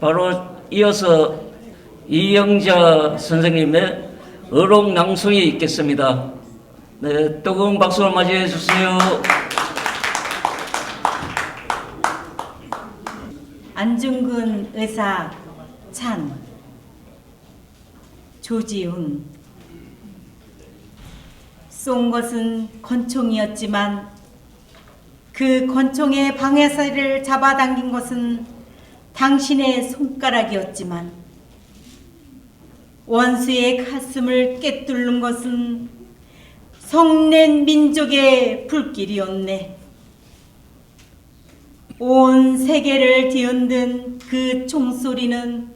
바로 이어서 이영자 선생님의 어록 낭송이 있겠습니다. 네, 뜨거운 박수로 맞이해 주세요. 안중근 의사 찬 조지훈 쏜 것은 권총이었지만 그 권총의 방해살을 잡아당긴 것은 당신의 손가락이었지만 원수의 가슴을 꿰뚫는 것은 성낸 민족의 불길이었네. 온 세계를 뒤흔든 그 총소리는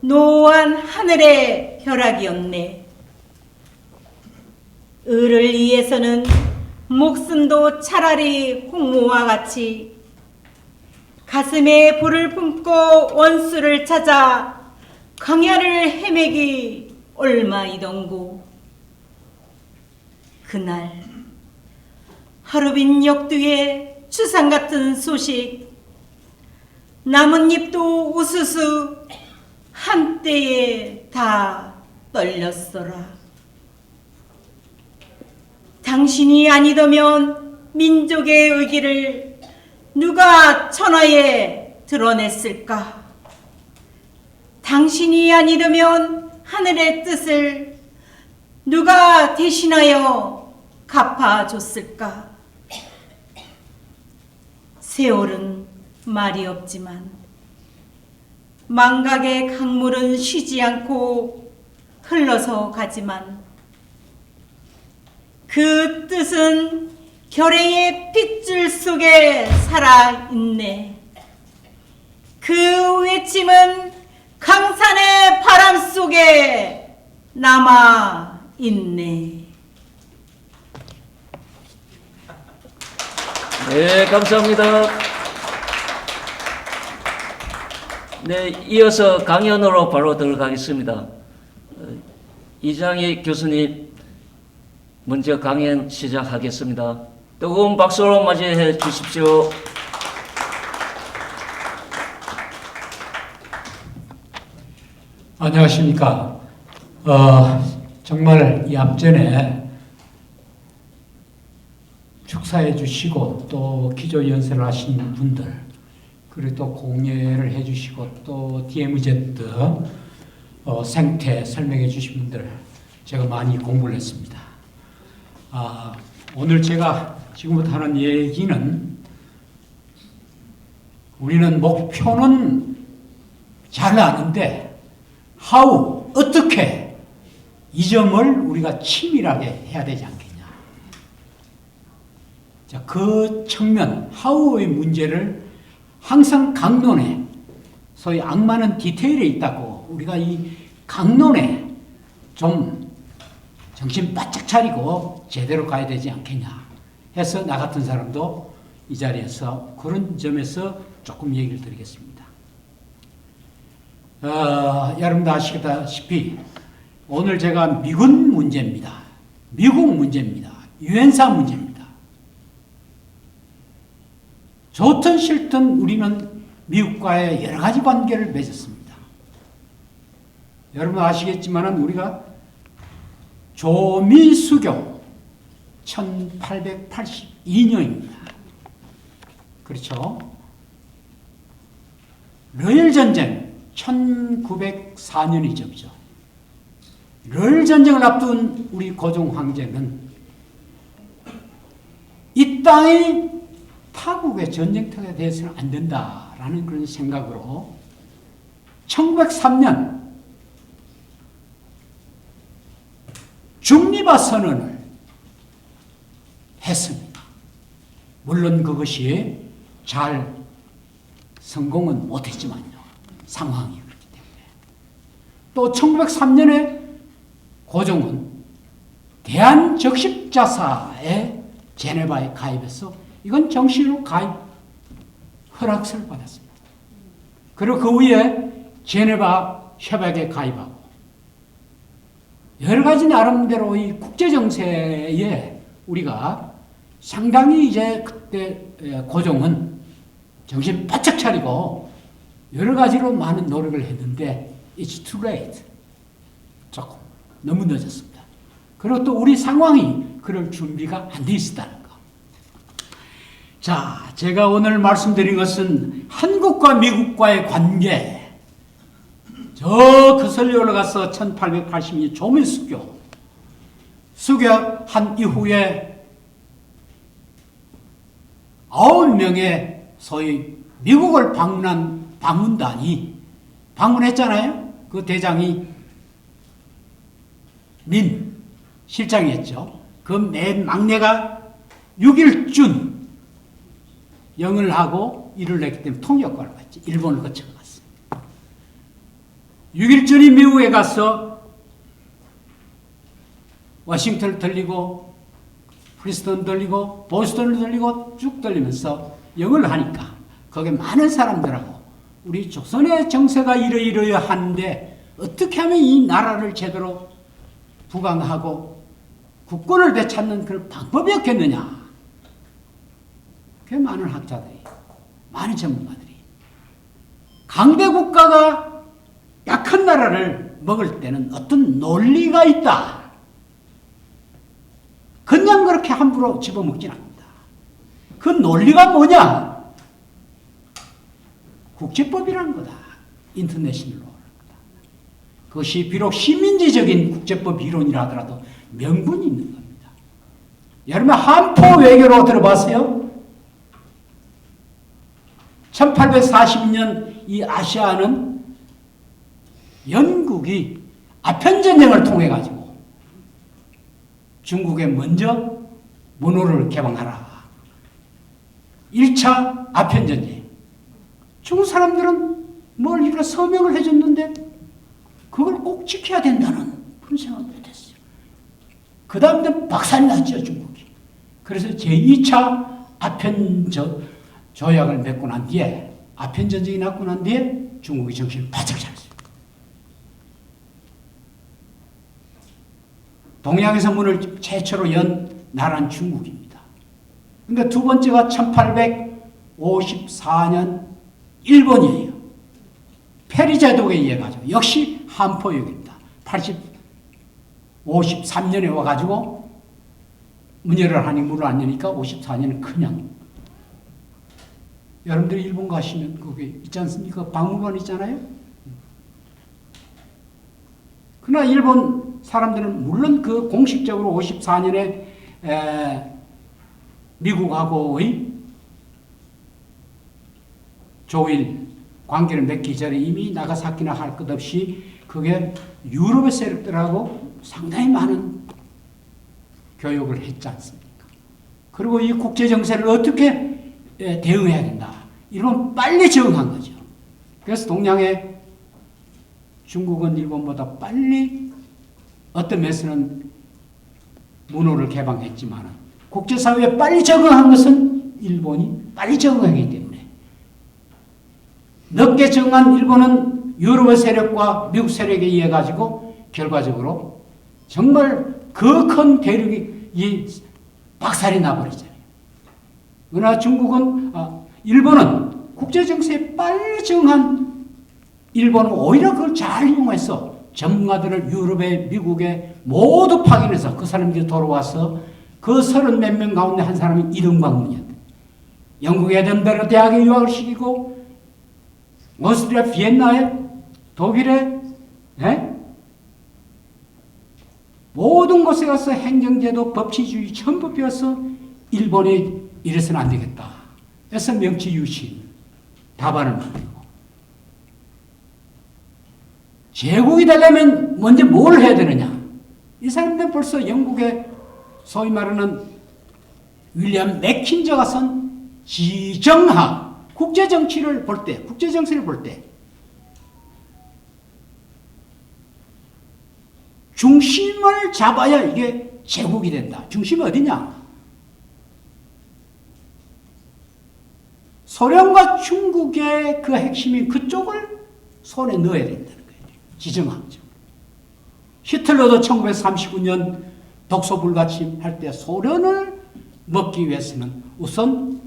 노한 하늘의 벼락이었네. 을을 위해서는 목숨도 차라리 홍모와 같이 가슴에 불을 품고 원수를 찾아 광야를 헤매기 얼마이던고. 그날 하루빈 역두의 추상같은 소식, 나뭇잎도 우수수 한때에 다 떨렸어라. 당신이 아니더면 민족의 의기를 누가 천하에 드러냈을까? 당신이 아니더면 하늘의 뜻을 누가 대신하여 갚아줬을까? 세월은 말이 없지만 망각의 강물은 쉬지 않고 흘러서 가지만 그 뜻은 결의의 핏줄 속에 살아있네. 그 외침은 강산의 바람 속에 남아있네. 네, 감사합니다. 네, 이어서 강연으로 바로 들어가겠습니다. 이장희 교수님 먼저 강연 시작하겠습니다. 뜨거운 박수로 맞이해 주십시오. 안녕하십니까. 정말 이 앞전에 축사해 주시고 또 기조 연설을 하신 분들, 그리고 또 공예를 해 주시고 또 DMZ 생태 설명해 주신 분들 제가 많이 공부를 했습니다. 오늘 제가 지금부터 하는 얘기는, 우리는 목표는 잘 아는데 how, 어떻게 이 점을 우리가 치밀하게 해야 되지 않겠냐. 자, 그 측면, how의 문제를 항상 강론에, 소위 악마는 디테일에 있다고, 우리가 이 강론에 좀 정신 바짝 차리고 제대로 가야 되지 않겠냐 해서 나 같은 사람도 이 자리에서 그런 점에서 조금 얘기를 드리겠습니다. 여러분도 아시다시피 오늘 제가 미군 문제입니다. 미국 문제입니다. 유엔사 문제입니다. 좋든 싫든 우리는 미국과의 여러 가지 관계를 맺었습니다. 여러분 아시겠지만 우리가 조미수교 1882년입니다. 그렇죠? 러일 전쟁 1904년이죠. 그죠? 러일 전쟁을 앞둔 우리 고종 황제는 이 땅이 타국의 전쟁터가 되어서는 안 된다라는 그런 생각으로 1903년 중립화 선언을 했습니다. 물론 그것이 잘 성공은 못했지만요. 상황이 그렇기 때문에. 또 1903년에 고종은 대한적십자사의 제네바에 가입해서 이건 정식으로 가입 허락서를 받았습니다. 그리고 그 후에 제네바 협약에 가입하고 여러 가지 나름대로 이 국제정세에 우리가 상당히 이제 그때 고종은 정신 바짝 차리고 여러 가지로 많은 노력을 했는데 it's too late. 조금 너무 늦었습니다. 그리고 또 우리 상황이 그럴 준비가 안 돼 있었다는 거. 자, 제가 오늘 말씀드린 것은 한국과 미국과의 관계. 저 그슬리 올라가서 1882년 조민수교 수교한 이후에 9명의 소위 미국을 방문한 방문단이 방문했잖아요. 그 대장이 민 실장이었죠. 그 맨 막내가 6일준 영을 하고 일을 했기 때문에 통역과를 갔지. 일본을 거쳐갔어요. 6일준이 미국에 가서 워싱턴을 들리고 프리스턴 들리고 보스턴을 들리고 쭉 들리면서 영어를 하니까 거기에 많은 사람들하고 우리 조선의 정세가 이러이러하는데 어떻게 하면 이 나라를 제대로 부강하고 국권을 되찾는 그런 방법이 없겠느냐. 꽤 많은 학자들이, 많은 전문가들이 강대 국가가 약한 나라를 먹을 때는 어떤 논리가 있다. 그냥 그렇게 함부로 집어먹진 않는다. 그 논리가 뭐냐? 국제법이라는 거다. 인터내셔널 로라는 거다. 그것이 비록 시민주의적인 국제법 이론이라 하더라도 명분이 있는 겁니다. 여러분 한포 외교로 들어봤어요? 1842년 이 아시아는 영국이 아편전쟁을 통해 가지고 중국에 먼저 문호를 개방하라. 1차 아편전쟁. 중국 사람들은 뭘 이렇게 서명을 해줬는데 그걸 꼭 지켜야 된다는 그런 생각을 못했어요. 그 다음에 박살이 났죠, 중국이. 그래서 제2차 조약을 맺고 난 뒤에, 아편전쟁이 났고 난 뒤에 중국이 정신을 바짝 차렸어요. 동양에서 문을 최초로 연 나라는 중국입니다. 그러니까 두 번째가 1854년 일본이에요. 페리 제도에 의해 가지고 역시 한포역입니다. 53년에 와가지고 문열을 하니 문을 안 여니까 54년은 그냥. 여러분들이 일본 가시면 거기 있지 않습니까? 박물관 있잖아요. 그러나 일본 사람들은 물론 그 공식적으로 54년에 미국하고의 조일 관계를 맺기 전에 이미 나가사키나 할 것 없이 그게 유럽의 세력들하고 상당히 많은 교육을 했지 않습니까? 그리고 이 국제 정세를 어떻게 대응해야 된다. 이런 빨리 적응한 거죠. 그래서 동양에 중국은 일본보다 빨리 어떤 면에서는 문호를 개방했지만 국제사회에 빨리 적응한 것은 일본이 빨리 적응하기 때문에 늦게 적응한 일본은 유럽의 세력과 미국 세력에 의해 가지고 결과적으로 정말 그 큰 대륙이 박살이 나버리잖아요. 그러나 일본은 국제정세에 빨리 적응한 일본은 오히려 그걸 잘 이용해서 전문가들을 유럽에 미국에 모두 파견해서 그 사람들이 돌아와서 그 30몇 명 가운데 한 사람이 이등방문이었대. 영국 에든버러 대학에 유학을 시키고 오스트리아 비엔나에 독일에 모든 곳에 가서 행정제도 법치주의 전부 배워서 일본이 이래서는 안 되겠다. 그래서 명치유신 답안을 만들고 제국이 되려면 먼저 뭘 해야 되느냐. 이 사람들 벌써 영국의 소위 말하는 윌리엄 맥킨저가 쓴 지정학, 국제정치를 볼 때, 국제정세를 볼 때 중심을 잡아야 이게 제국이 된다. 중심이 어디냐? 소련과 중국의 그 핵심인 그쪽을 손에 넣어야 된다는 거예요. 지정학적. 히틀러도 1939년 독소 불가침 할 때 소련을 먹기 위해서는 우선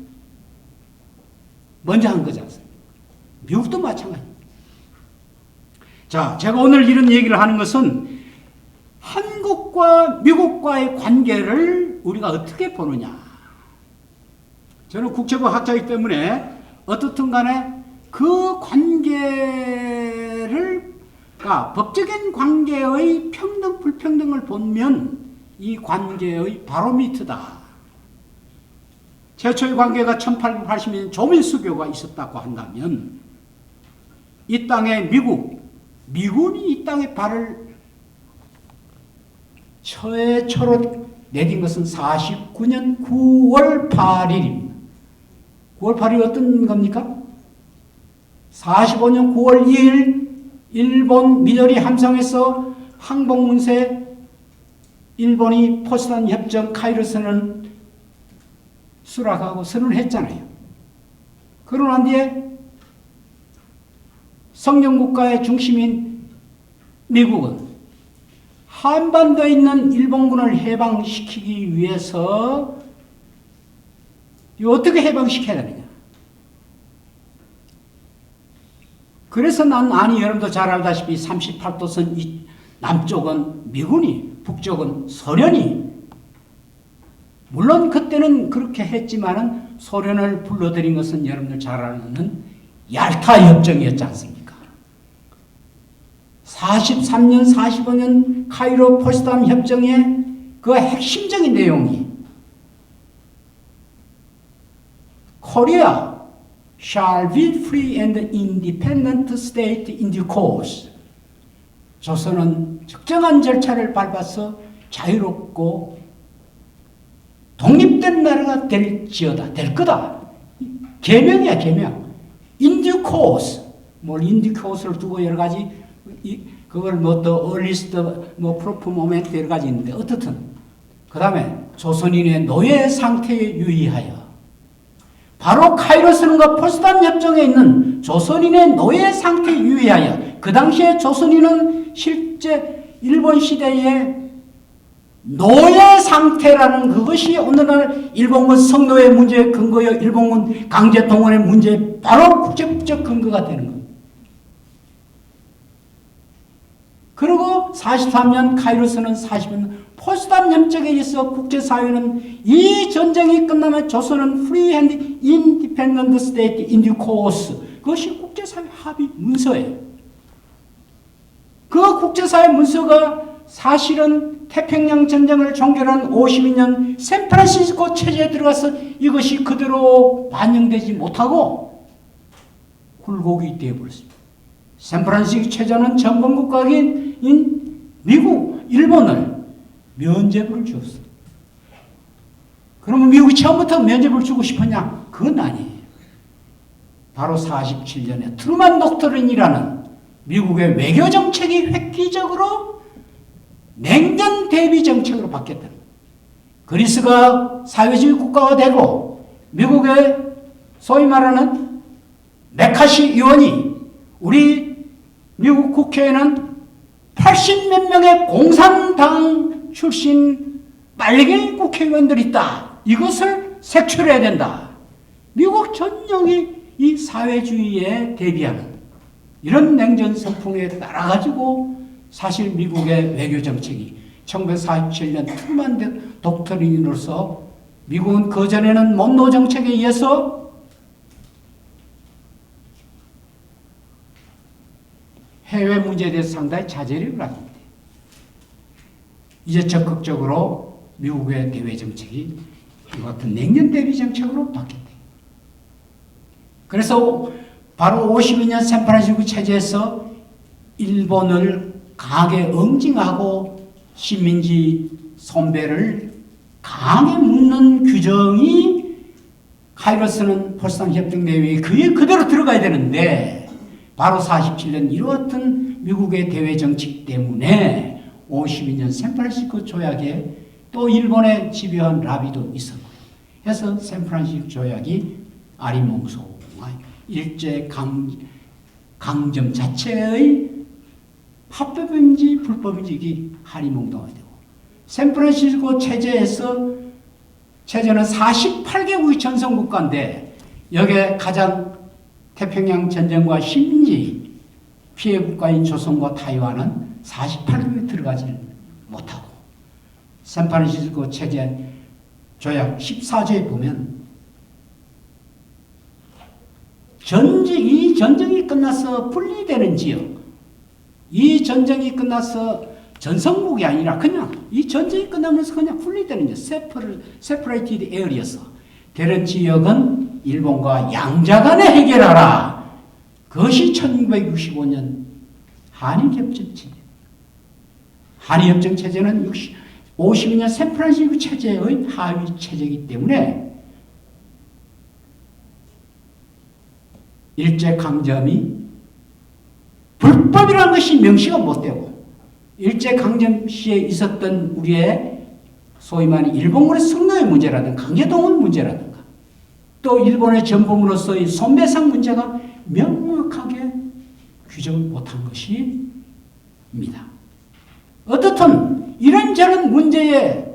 먼저 한 거지 않습니까? 미국도 마찬가지입니다. 자, 제가 오늘 이런 얘기를 하는 것은 한국과 미국과의 관계를 우리가 어떻게 보느냐. 저는 국제부 학자이기 때문에 어떻든 간에 그 관계를, 그러니까 법적인 관계의 평등, 불평등을 보면 이 관계의 바로미터다. 최초의 관계가 1880년 조민수교가 있었다고 한다면 이 땅에 미군이 이 땅에 발을 최초로 내딘 것은 49년 9월 8일입니다. 9월 8일이 어떤 겁니까? 45년 9월 2일 일본 미도리 함성에서 항복문세 일본이 포츠단 협정 카이로 선언 수락하고 선언했잖아요. 그러고 난 뒤에 성령국가의 중심인 미국은 한반도에 있는 일본군을 해방시키기 위해서 어떻게 해방시켜야 되느냐. 그래서 여러분도 잘 알다시피 38도선 이 남쪽은 미군이, 북쪽은 소련이, 물론 그때는 그렇게 했지만은 소련을 불러들인 것은 여러분들 잘 아는 얄타 협정이었지 않습니까? 43년, 45년 카이로 포츠담 협정의 그 핵심적인 내용이 Korea shall be free and independent state in due course. 조선은 적정한 절차를 밟아서 자유롭고 독립된 나라가 될지어다, 될 거다. 계명이야, 계명. In due course. in due course를 두고 여러 가지, 그걸 the earliest, proof moment 여러 가지 있는데, 어떻든. 그 다음에 조선인의 노예 상태에 유의하여. 바로 카이로 선언과 포츠담 협정에 있는 조선인의 노예 상태에 유의하여. 그 당시에 조선인은 실제 일본 시대에 노예 상태라는 그것이 오늘날 일본군 성노예 문제의 근거여 일본군 강제 동원의 문제의 바로 국제적 근거가 되는 겁니다. 그리고 43년 카이로스는 40년 포츠담 협정에 의해서 국제사회는 이 전쟁이 끝나면 조선은 Free and Independent State in due course. 그것이 국제사회 합의 문서예요. 그 국제사회 문서가 사실은 태평양 전쟁을 종결한 52년 샌프란시스코 체제에 들어가서 이것이 그대로 반영되지 못하고 굴곡이 되어버렸습니다. 샌프란시스코 체제는 전범국가인 미국, 일본을 면죄부를 주었어. 그러면 미국이 처음부터 면죄부를 주고 싶었냐? 그건 아니에요. 바로 47년에 트루만 독트린이라는 미국의 외교 정책이 획기적으로 냉전 대비 정책으로 바뀌었다. 그리스가 사회주의 국가가 되고 미국의 소위 말하는 메카시 의원이 우리 미국 국회에는 80몇 명의 공산당 출신 빨갱이 국회의원들이 있다. 이것을 색출해야 된다. 미국 전역이 이 사회주의에 대비하는 이런 냉전 선풍에 따라가지고 사실 미국의 외교 정책이 1947년 트루만 독트린으로서 미국은 그전에는 monroe 정책에 의해서 해외 문제에 대해서 상당히 자제력을 합니다. 이제 적극적으로 미국의 대외 정책이 이와 같은 냉전 대비 정책으로 바뀌었다. 그래서 바로 52년 샌프란시스코 체제에서 일본을 강하게 응징하고 식민지 선배를 강하게 묻는 규정이 카이로스는 포츠담 협정 내용이 그게 그대로 들어가야 되는데 바로 47년 이렇던 미국의 대외 정책 때문에 52년 샌프란시스코 조약에 또 일본의 집요한 라비도 있었고요. 그래서 샌프란시스코 조약이 아리몽소 일제 강점 자체의 합법인지 불법인지 한이몽동이 되고 샌프란시스코 체제는 48개국이 전성국가인데 여기에 가장 태평양 전쟁과 식민지 피해 국가인 조선과 타이완은 48개국에 들어가지 못하고 샌프란시스코 체제 조약 14조에 보면 이 전쟁이 끝나서 분리되는 지역, 이 전쟁이 끝나서 전성국이 아니라 그냥 이 전쟁이 끝나면서 그냥 분리되는 지역, separated areas 되는 지역은 일본과 양자간에 해결하라. 그것이 1965년 한일협정 체제. 한일협정 체제는 52년 샌프란시스코 체제의 하위 체제이기 때문에 일제강점이 불법이라는 것이 명시가 못되고 일제강점 시에 있었던 우리의 소위 말하는 일본군의 승로의 문제라든가 강제동원 문제라든가 또 일본의 전범으로서의 손배상 문제가 명확하게 규정을 못한 것입니다. 어떻든 이런저런 문제에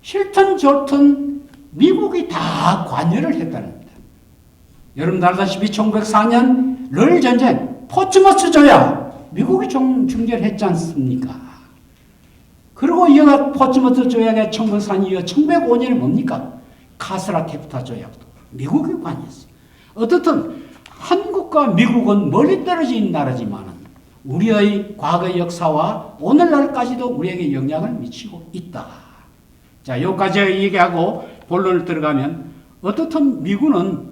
싫든 좋든 미국이 다 관여를 했다는 겁니다. 여러분 알다시피 1904년 러일 전쟁 포츠머스 조약 미국이 중재를 했지 않습니까? 그리고 이어가 포츠머스 조약의 1904년 이어 1905년에 뭡니까? 카스라 테프타 조약도 미국이 관여했어요. 어떻든 한국과 미국은 멀리 떨어진 나라지만 우리의 과거 역사와 오늘날까지도 우리에게 영향을 미치고 있다. 자, 여기까지 얘기하고 본론을 들어가면 어떻든 미군은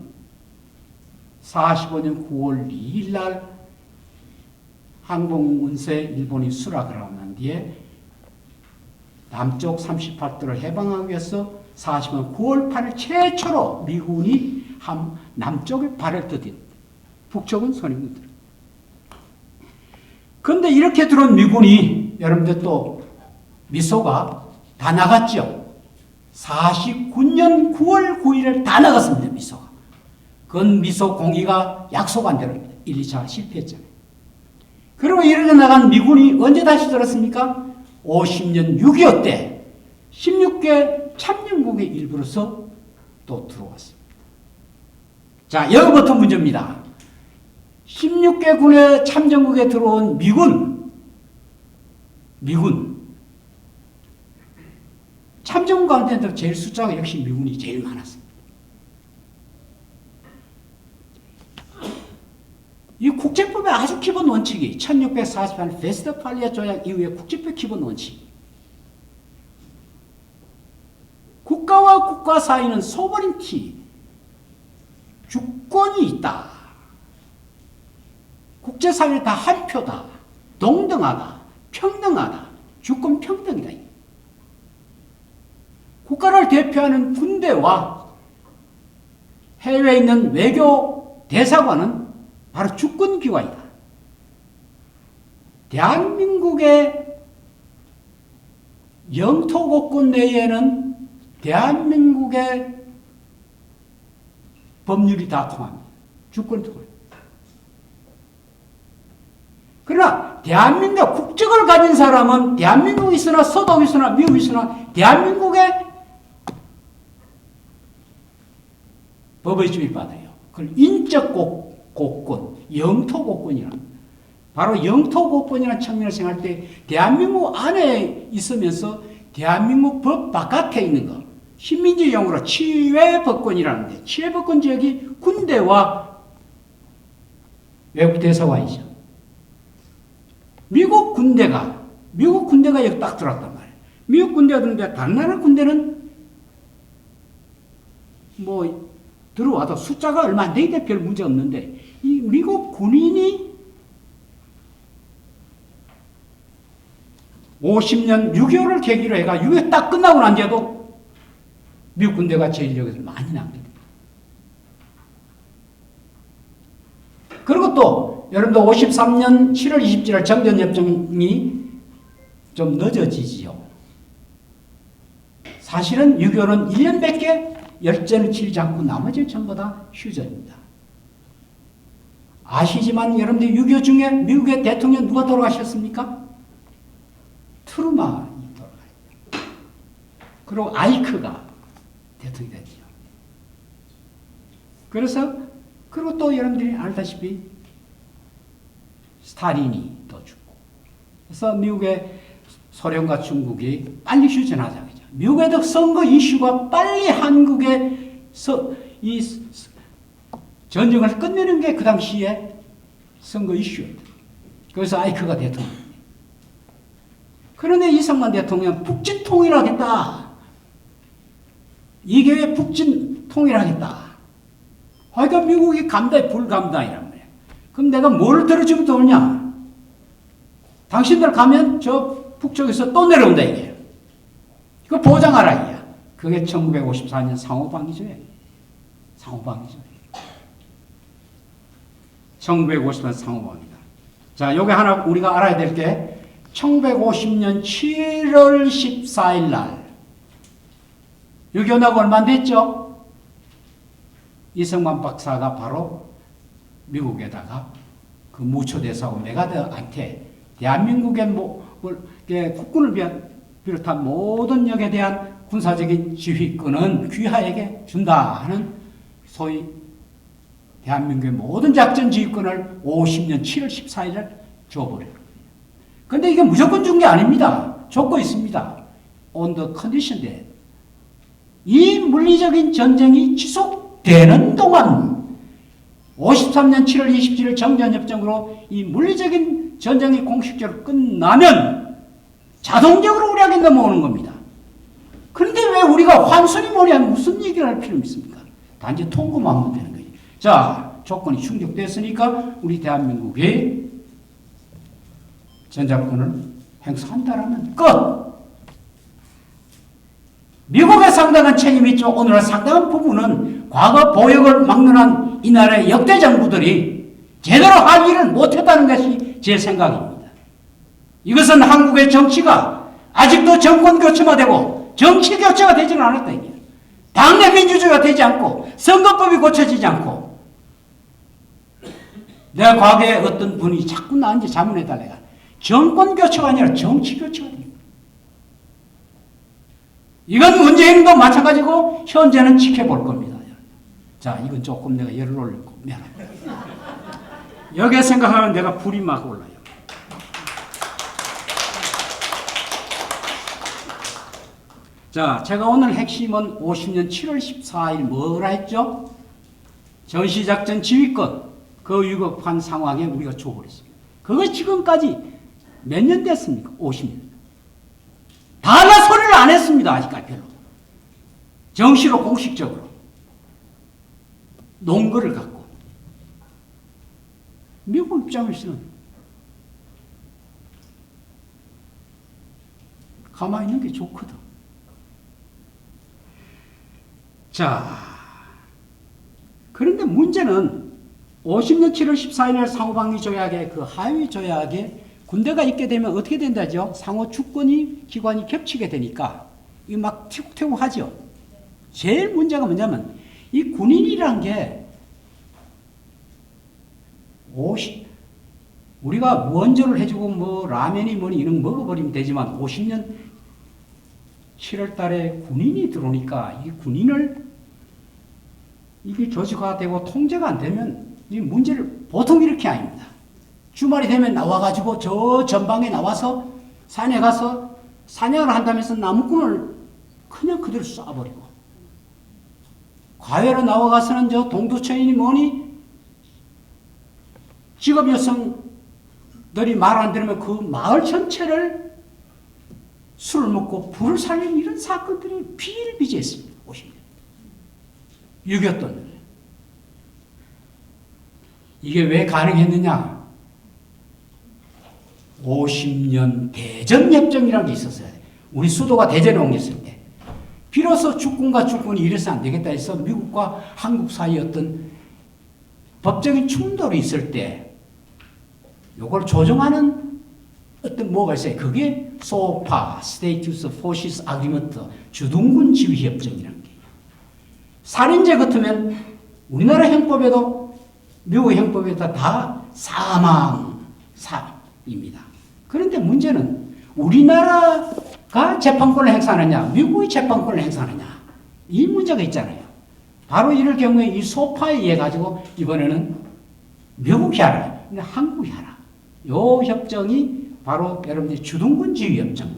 45년 9월 2일 날 항공운세 일본이 수락을 한 뒤에 남쪽 38도를 해방하기 위해서 40년 9월 8일 최초로 미군이 남쪽에 발을 디딘 북쪽은 선임군들. 그런데 이렇게 들어온 미군이 여러분들 또 미소가 다 나갔죠. 49년 9월 9일을 다 나갔습니다. 미소가. 그건 미소 공의가 약속한 대로 1, 2차 실패했잖아요. 그리고 이렇게 나간 미군이 언제 다시 들었습니까? 50년 6.25 때 16개 참전국의 일부로서 또 들어왔습니다. 자, 여기부터 문제입니다. 16개 군의 참전국에 들어온 미군 참전국 가운데 제일 숫자가 역시 미군이 제일 많았습니다. 이 국제법의 아주 기본 원칙이 1648 베스트팔리아 조약 이후의 국제법 기본 원칙. 국가와 국가 사이는 소버린티, 주권이 있다. 국제사회 다 한 표다. 동등하다. 평등하다. 주권 평등이다. 국가를 대표하는 군대와 해외에 있는 외교 대사관은 바로 주권기관이다. 대한민국의 영토국권 내에는 대한민국의 법률이 다 통합니다. 주권기관. 그러나 대한민국 국적을 가진 사람은 대한민국이 있으나 서독이 있으나 미국이 있으나 대한민국의 법의 주의를 받아요. 그걸 인적 고권, 영토고권이라는 겁니다. 바로 영토고권이라는 측면을 생각할 때 대한민국 안에 있으면서 대한민국 법 바깥에 있는 것, 식민지 용어로 치외법권이라는데 치외법권 지역이 군대와 외국 대사관이죠. 미국 군대가 여기 딱 들어왔단 말이에요. 미국 군대가 들어오는데 다른 나라 군대는 뭐 들어와도 숫자가 얼마 안 되기 때문에 별 문제 없는데 이 미국 군인이 50년 6.25를 계기로 해가 6.25 딱 끝나고 난 뒤에도 미국 군대가 제 인력에서 많이 남깁니다. 그리고 또 여러분들 53년 7월 27일 정전협정이 좀 늦어지지요. 사실은 6.25는 1년밖에 열전을 치르지 않고 나머지는 전부 다 휴전입니다. 아시지만 여러분들 6.25 중에 미국의 대통령 누가 돌아가셨습니까? 트루만이 돌아가셨습니다. 그리고 아이크가 대통령이 됐죠. 그래서 그리고 또 여러분들이 알다시피 스탈린이 또 죽고. 그래서 미국의 소련과 중국이 빨리 휴전하자. 미국의 선거 이슈가 빨리 한국의 이 전쟁을 끝내는 게 그 당시에 선거 이슈였다. 그래서 아이크가 대통령. 그런데 이승만 대통령 북진 통일하겠다. 이게 왜 북진 통일하겠다. 그러니까 미국이 감당이 불감당이란 말이야. 그럼 내가 뭘 들어주면 좋으냐? 당신들 가면 저 북쪽에서 또 내려온다 이게. 그거 보장하라 이야. 그게 1954년 상호방위조약이에요. 상호방위조약. 1954년 상호방위다. 자, 요게 하나 우리가 알아야 될 게 1950년 7월 14일 날 유교나가 얼마 안 됐죠? 이승만 박사가 바로 미국에다가 그 무초대사고 메가드한테 대한민국의 국군을 비롯한 모든 역에 대한 군사적인 지휘권은 귀하에게 준다 하는 소위 대한민국의 모든 작전 지휘권을 50년 7월 14일을 줘버려요. 그런데 이게 무조건 준 게 아닙니다. 조건이 있습니다. On the condition that 이 물리적인 전쟁이 지속되는 동안 53년 7월 27일 정전협정으로 이 물리적인 전쟁이 공식적으로 끝나면 자동적으로 우리에게 넘어오는 겁니다. 그런데 왜 우리가 환순이 뭐냐 무슨 얘기를 할 필요가 있습니까? 단지 통보만 하면 되는 거예요. 자, 조건이 충족됐으니까 우리 대한민국이 전자권을 행사한다라면 끝! 미국의 상당한 책임이 있죠. 오늘날 상당한 부분은 과거 보역을 막론한 이 나라의 역대 정부들이 제대로 할 일을 못했다는 것이 제 생각입니다. 이것은 한국의 정치가 아직도 정권 교체가 되고 정치 교체가 되지는 않았다. 이게. 당내 민주주의가 되지 않고 선거법이 고쳐지지 않고 내가 과거에 어떤 분이 자꾸 나한테 자문해달래가 정권 교체가 아니라 정치 교체가 됩니다. 이건 문재인도 마찬가지고 현재는 지켜볼 겁니다. 자, 이건 조금 내가 열을 올렸고 미안합니다. 여기에 생각하면 내가 불이 막 올라요. 자, 제가 오늘 핵심은 50년 7월 14일 뭐라 했죠? 전시작전 지휘권 그 위급한 상황에 우리가 줘버렸습니다. 그거 지금까지 몇 년 됐습니까? 50년. 다 나 소리를 안 했습니다. 아직까지 별로. 정시로 공식적으로. 논거를 갖고. 미국 입장에서는 가만히 있는 게 좋거든. 자, 그런데 문제는 50년 7월 14일 상호방위 조약의 그 하위 조약에 군대가 있게 되면 어떻게 된다죠? 상호 주권이 기관이 겹치게 되니까 이 막 튀국튀국 하죠. 제일 문제가 뭐냐면 이 군인이란 게 우리가 원조를 해주고 뭐 라면이 뭐니 이런 거 먹어버리면 되지만 50년 7월 달에 군인이 들어오니까 이 군인을 이게 조직화되고 통제가 안 되면 이 문제를 보통 이렇게 아닙니다. 주말이 되면 나와가지고 저 전방에 나와서 산에 가서 사냥을 한다면서 나무꾼을 그냥 그대로 쏴버리고 과외로 나와가서는 저 동두천이니 뭐니 직업 여성들이 말 안 들으면 그 마을 전체를 술을 먹고 불을 살리는 이런 사건들이 비일비재했습니다. 50년. 6.25던 이게 왜 가능했느냐? 50년 대전협정이라는 게 있었어요. 우리 수도가 대전에 옮겼을 때. 비로소 주권과 주권이 이래서 안 되겠다 해서 미국과 한국 사이에 어떤 법적인 충돌이 있을 때 요걸 조정하는 어떤 뭐가 있어요. 그게 소파, Status Forces Agreement, 주둔군 지휘협정이라는 게. 살인죄 같으면 우리나라 형법에도 미국 형법에도 다 사망사입니다. 그런데 문제는 우리나라가 재판권을 행사하느냐, 미국의 재판권을 행사하느냐 이 문제가 있잖아요. 바로 이럴 경우에 이 소파에 의해 가지고 이번에는 미국이 하라, 근데 한국이 하라. 요 협정이 바로 여러분들이 주둔군 지위 협정,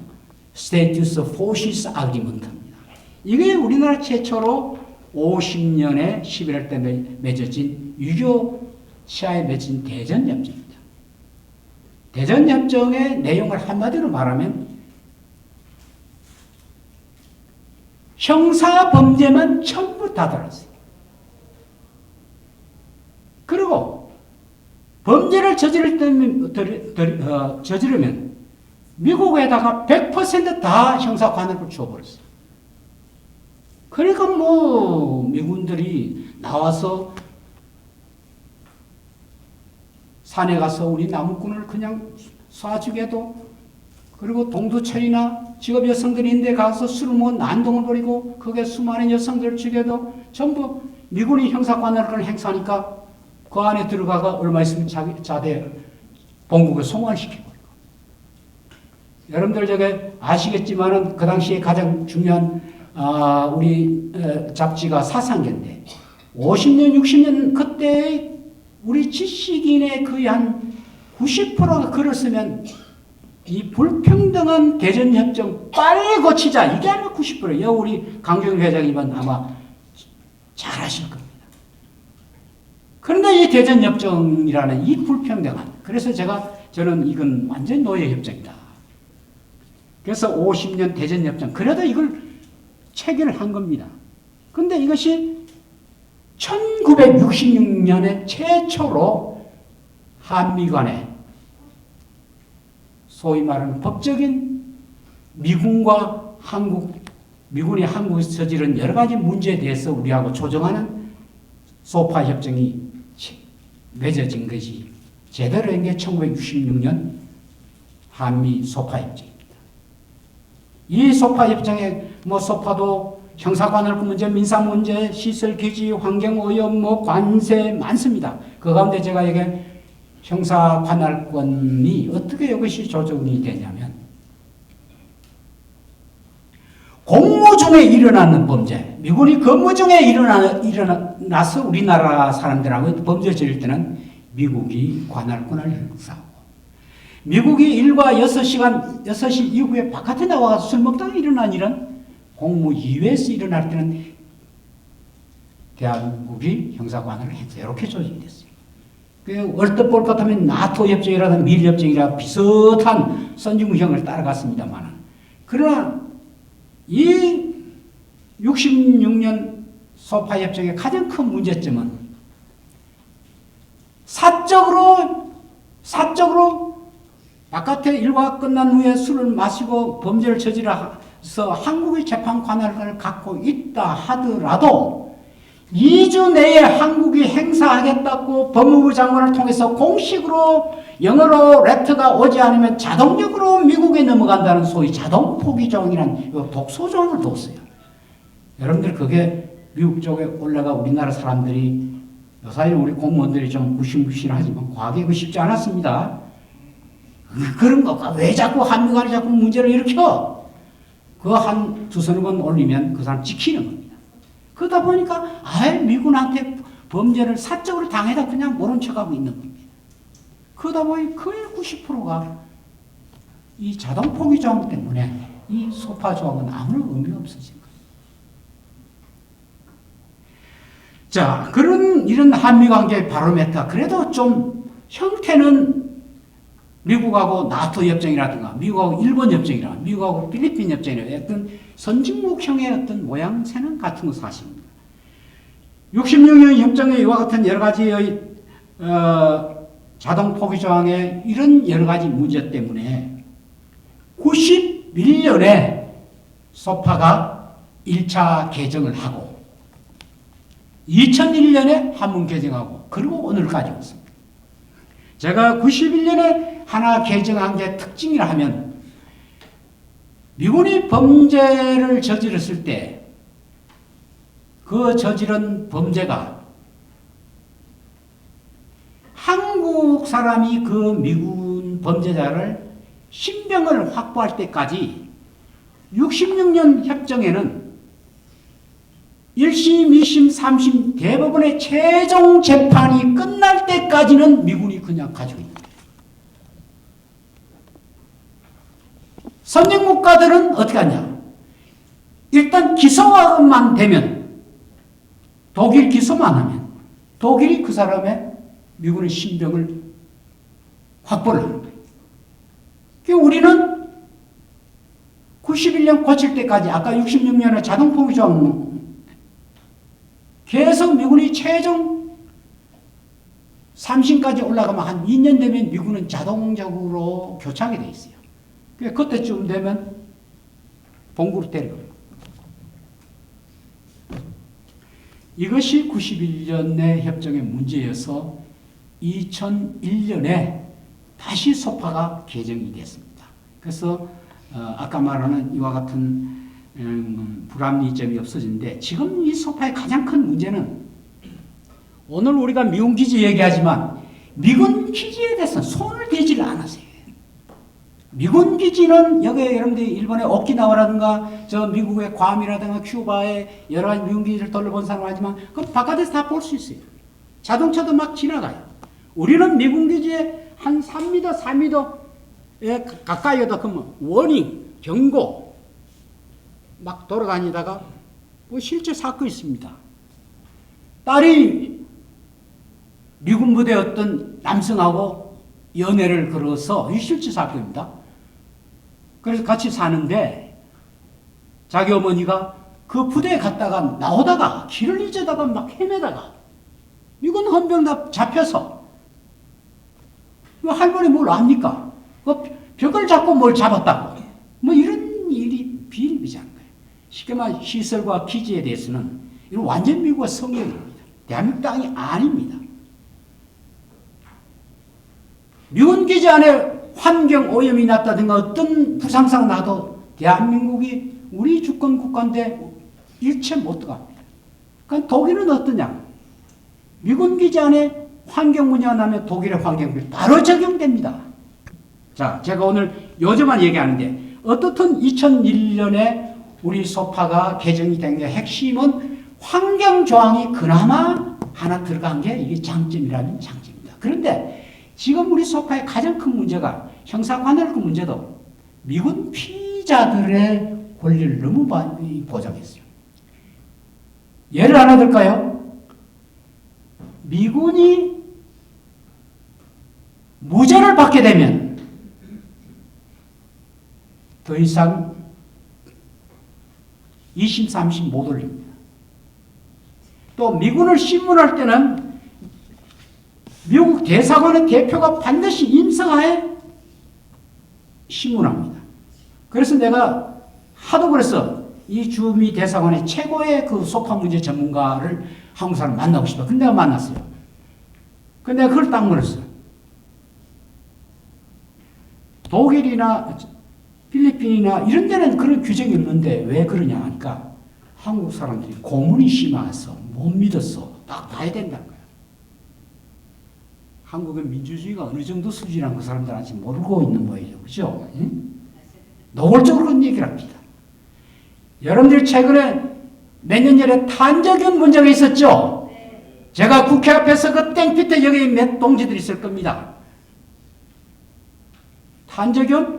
Status Forces Agreement입니다. 이게 우리나라 최초로 50년에 11월 때 맺어진 6.25 시하에 맺은 대전협정입니다. 대전협정의 내용을 한마디로 말하면 형사범죄만 전부 다 들었어요. 그리고 범죄를 저지르면 미국에다가 100%다 형사관할을 줘버렸어요. 그러니까 뭐 미군들이 나와서 산에 가서 우리 남군을 그냥 쏴 죽여도, 그리고 동두천이나 직업 여성들인데 가서 술을 먹은 난동을 벌이고 거기에 수많은 여성들을 죽여도 전부 미군이 형사관할을 행사하니까 그 안에 들어가가 얼마 있으면 자대 본국에 송환시키고. 여러분들 저게 아시겠지만은 그 당시에 가장 중요한 우리 잡지가 사상계인데 50년, 60년 그때 우리 지식인의 거의 한 90%가 글을 쓰면 이 불평등한 대전협정 빨리 고치자, 이게 아마 90%예요. 우리 강경일 회장님은 아마 잘 아실 겁니다. 그런데 이 대전협정이라는 이 불평등한, 그래서 저는 이건 완전 노예협정이다. 그래서 50년 대전협정, 그래도 이걸 체결한 겁니다. 근데 이것이 1966년에 최초로 한미 간에 소위 말하는 법적인 미군과 미군이 한국에서 저지른 여러 가지 문제에 대해서 우리하고 조정하는 소파 협정이 맺어진 것이 제대로 된 게 1966년 한미 소파 협정입니다. 이 소파 협정에 소파도 형사관할권 문제, 민사 문제, 시설 기지, 환경 오염, 관세 많습니다. 그 가운데 제가 이게 형사관할권이 어떻게 이것이 조정이 되냐면 공무 중에 일어나는 범죄, 미군이 근무 중에 일어나서 우리나라 사람들하고 범죄를 저질 때는 미국이 관할권을 행사하고, 미국이 일과 6시 이후에 바깥에 나와서 술 먹다가 일어난 일은 공무 이외에서 일어날 때는 대한민국이 형사관할을 행사, 이렇게 조정이 됐어요. 얼뜻 볼 것 같으면 나토 협정이라든 미일 협정이라 비슷한 선진국형을 따라갔습니다만, 그러나 이 66년 소파 협정의 가장 큰 문제점은 사적으로 바깥에 일과 끝난 후에 술을 마시고 범죄를 저질러서 한국의 재판 관할을 갖고 있다 하더라도 2주 내에 한국이 행사하겠다고 법무부 장관을 통해서 공식으로 영어로 레터가 오지 않으면 자동적으로 미국에 넘어간다는 소위 자동 포기조항이라는 독소조항을 뒀어요. 여러분들 그게 미국 쪽에 올라가 우리나라 사람들이 요사이 우리 공무원들이 좀 무시무시하지만 과거에 쉽지 않았습니다. 그런 거 왜 자꾸 한미 간에 자꾸 문제를 일으켜? 그 한 두서너 번 올리면 그 사람 지키는 겁니다. 그러다 보니까 미군한테 범죄를 사적으로 당해다 그냥 모른 척하고 있는 겁니다. 그러다 보니 거의 90%가 이 자동 포기 조항 때문에 이 소파 조항은 아무런 의미가 없어진 거예요. 자, 이런 한미 관계의 바로메타, 그래도 좀 형태는 미국하고 나토 협정이라든가, 미국하고 일본 협정이라, 미국하고 필리핀 협정이라, 어떤 선진국형의 어떤 모양새는 같은 거 사실입니다. 66년 협정에 이와 같은 여러 가지의 자동 포기 조항의 이런 여러 가지 문제 때문에 91년에 소파가 1차 개정을 하고 2001년에 한문 개정하고 그리고 오늘까지 왔습니다. 제가 91년에 하나 개정한 게 특징이라 하면 미군이 범죄를 저질렀을 때 그 저지른 범죄가 한국 사람이 그 미군 범죄자를 신병을 확보할 때까지 66년 협정에는 1심, 2심, 3심 대법원의 최종 재판이 끝날 때까지는 미군이 그냥 가지고 있는 거예요. 선진국가들은 어떻게 하냐? 일단 기소만 되면, 독일 기소만 하면 독일이 그 사람의 미군의 신병을 확보를 하는 거예요. 그러니까 우리는 91년 고칠 때까지, 아까 66년에 자동포기 조항 계속 미군이 최종 3심까지 올라가면 한 2년 되면 미군은 자동적으로 교체하게 돼 있어요. 그때쯤 되면 봉구로 때려요. 이것이 91년의 협정의 문제여서 2001년에 다시 소파가 개정이 됐습니다. 그래서 아까 말하는 이와 같은 불합리점이 없어지는데, 지금 이 소파의 가장 큰 문제는, 오늘 우리가 미군 기지 얘기하지만 미군 기지에 대해서 손을 대지를 않으세요. 미군 기지는 여기 여러분들이 일본의 오키나와라든가 저 미국의 괌이라든가 큐바의 여러 가지 미군 기지를 둘러본 사람 하지만 그 바깥에서 다 볼 수 있어요. 자동차도 막 지나가요. 우리는 미군 기지에 한 3m, 4m에 가까이 오다 그러면 워닝, 경고 막 돌아다니다가 뭐 실제 사건이 있습니다. 딸이 미군 부대 어떤 남성하고 연애를 걸어서, 이 실제 사건입니다. 그래서 같이 사는데 자기 어머니가 그 부대에 갔다가 나오다가 길을 잊어다가 막 헤매다가 미군 헌병 잡혀서, 할머니 뭘 압니까? 벽을 잡고 뭘 잡았다고. 뭐 이런 일이 비일비재한 거예요. 쉽게 말해 시설과 기지에 대해서는 이건 완전 미국의 성격입니다. 대한민국 땅이 아닙니다. 미군 기지 안에 환경 오염이 났다든가 어떤 부상상 나도 대한민국이 우리 주권 국가인데 일체 못 들어갑니다. 그러니까 독일은 어떠냐? 미군 기지 안에 환경 문제가 나면 독일의 환경비 바로 적용됩니다. 자, 제가 오늘 요즘만 얘기하는데, 어떻든 2001년에 우리 소파가 개정이 된 게 핵심은 환경 조항이 그나마 하나 들어간 게 이게 장점이라는 장점입니다. 그런데 지금 우리 소파의 가장 큰 문제가, 형사관할 그 문제도 미군 피의자들의 권리를 너무 많이 보장했어요. 예를 하나 들까요? 미군이 무죄를 받게 되면 더 이상 2심, 3심 못 올립니다. 또 미군을 신문할 때는 미국 대사관의 대표가 반드시 임성하에 신문합니다. 그래서 내가 하도 그래서 이 주미 대사관의 최고의 그 소파 문제 전문가를 한국 사람 만나고 싶어. 근데 내가 만났어요. 근데 내가 그걸 딱 물었어요. 독일이나 필리핀이나 이런 데는 그런 규정이 없는데 왜 그러냐 하니까, 한국 사람들이 고문이 심해서 못 믿었어. 딱 봐야 된다는 거야. 한국의 민주주의가 어느 정도 수준이라는 그 사람들한테 모르고 있는 거예요. 그죠? 응? 노골적으로 그런 얘기를 합니다. 여러분들 최근에 몇 년 전에 탄저균 문제가 있었죠? 제가 국회 앞에서 그 땡피트 여기 몇 동지들이 있을 겁니다. 탄저균?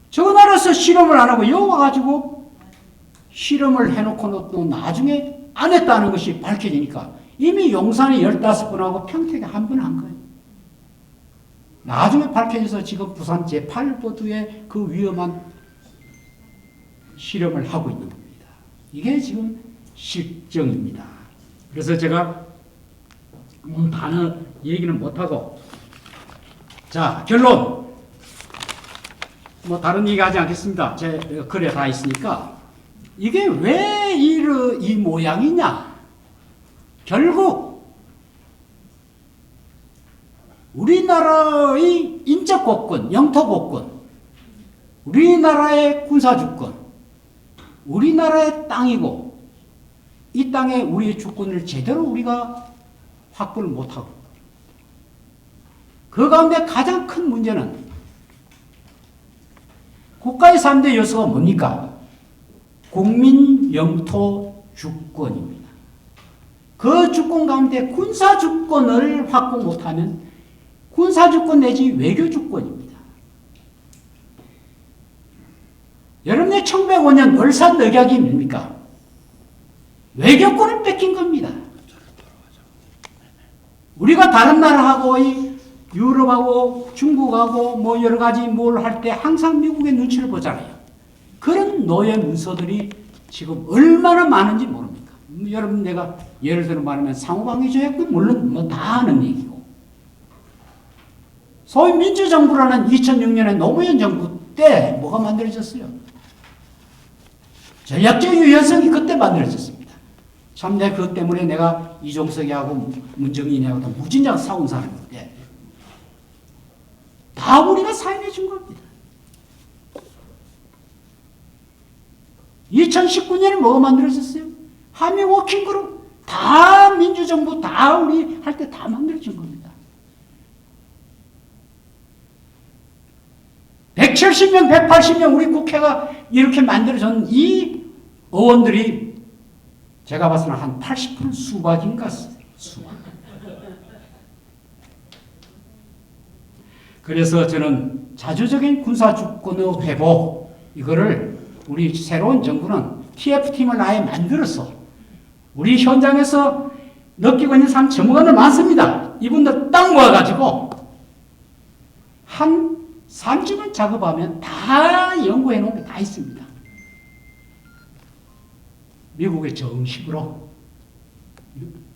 저 나라에서 실험을 안 하고 여기 와가지고 실험을 해놓고 또 나중에 안 했다는 것이 밝혀지니까 이미 용산에 15번하고 평택에 1번 한 거예요. 나중에 밝혀져서 지금 부산 제8보드에 그 위험한 실험을 하고 있는 겁니다. 이게 지금 실정입니다. 그래서 제가 단어 얘기는 못하고, 자, 결론. 뭐 다른 얘기 하지 않겠습니다. 제 글에 다 있으니까. 이게 왜 이 모양이냐? 결국 우리나라의 인적 복권, 영토 복권, 우리나라의 군사 주권, 우리나라의 땅이고, 이 땅에 우리의 주권을 제대로 우리가 확보를 못하고, 그 가운데 가장 큰 문제는 국가의 3대 요소가 뭡니까? 국민, 영토, 주권입니다. 그 주권 가운데 군사 주권을 확보 못하면 군사 주권 내지 외교 주권입니다. 여러분의 1105년 월산 늑약이 뭡니까? 외교권을 뺏긴 겁니다. 우리가 다른 나라하고 유럽하고 중국하고 뭐 여러 가지 뭘 할 때 항상 미국의 눈치를 보잖아요. 그런 노예 문서들이 지금 얼마나 많은지 모릅니까? 여러분 내가 예를 들어 말하면 상호방위 조약도 물론 뭐 다 아는 얘기고, 소위 민주정부라는 2006년에 노무현 정부 때 뭐가 만들어졌어요? 전략적 유연성이 그때 만들어졌습니다. 참 내가 그것 때문에 내가 이종석이하고 문정인하고 다 무진장 싸운 사람인데 다 우리가 사인해 준 겁니다. 2019년에 뭐가 만들어졌어요? 한미 워킹그룹 다 민주정부 다 우리 할 때 다 만들어진 겁니다. 170명, 180명 우리 국회가 이렇게 만들어진 이 의원들이 제가 봤을 때는 한 80% 수박인가 수박. 그래서 저는 자주적인 군사주권의 회복 이거를 우리 새로운 정부는 TF팀을 아예 만들어서 우리 현장에서 느끼고 있는 사람 전문가들 많습니다. 이분들 딱 모아가지고 한 3주만 작업하면 다 연구해 놓은 게 다 있습니다. 미국에 정식으로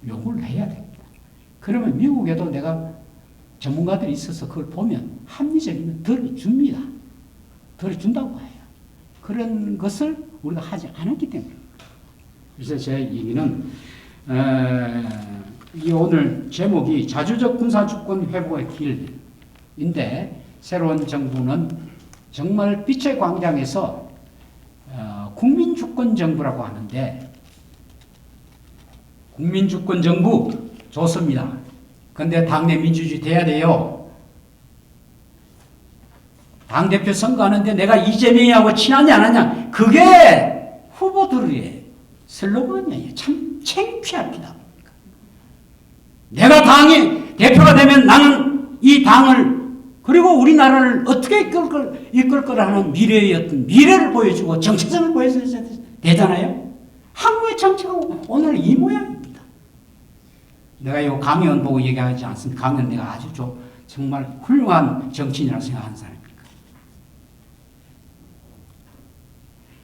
요구를 해야 됩니다. 그러면 미국에도 내가 전문가들이 있어서 그걸 보면 합리적이면 덜 줍니다. 덜 준다고 해요. 그런 것을 우리가 하지 않았기 때문에. 그래서 제 얘기는 이 오늘 제목이 자주적 군사주권 회복의 길인데 새로운 정부는 정말 빛의 광장에서 국민주권 정부라고 하는데 국민주권 정부 좋습니다. 근데 당내 민주주의 돼야 돼요. 당대표 선거하는데 내가 이재명하고 친하냐 안 하냐 그게 후보들의 슬로건이에요. 참 창피합니다. 내가 당의 대표가 되면 나는 이 당을 그리고 우리나라를 어떻게 이끌 거라는 미래의 어떤 미래를 보여주고 정체성을 보여줘야 되잖아요. 한국의 정치가 오늘 이 모양입니다. 내가 이 강연 보고 얘기하지 않습니다. 강연 내가 아주 정말 훌륭한 정치인이라고 생각하는 사람입니다.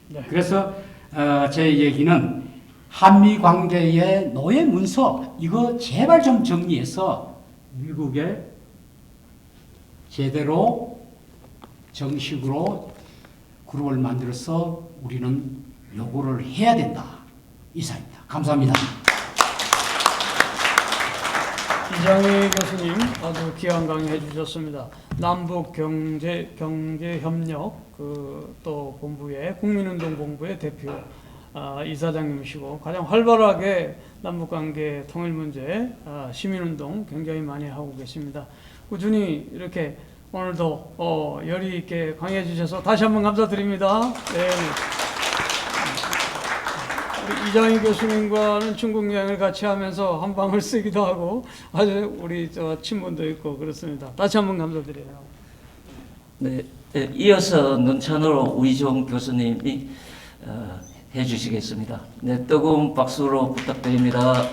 네. 그래서 제 얘기는 한미 관계의 노예 문서 이거 제발 좀 정리해서 미국에 제대로 정식으로 그룹을 만들어서 우리는 요구를 해야 된다. 이사입니다. 감사합니다. 이장희 교수님 아주 귀한 강의 해주셨습니다. 남북 경제협력 또 본부의 국민운동 본부의 대표 이사장님이시고 가장 활발하게 남북관계 통일 문제 시민운동 굉장히 많이 하고 계십니다. 꾸준히 이렇게 오늘도 열의 있게 강의해 주셔서 다시 한번 감사드립니다. 네. 우리 이장희 교수님과는 중국 여행을 같이 하면서 한 방을 쓰기도 하고 아주 우리 친분도 있고 그렇습니다. 다시 한번 감사드려요. 네, 이어서 눈찬으로 우이종 교수님이 해주시겠습니다. 네, 뜨거운 박수로 부탁드립니다.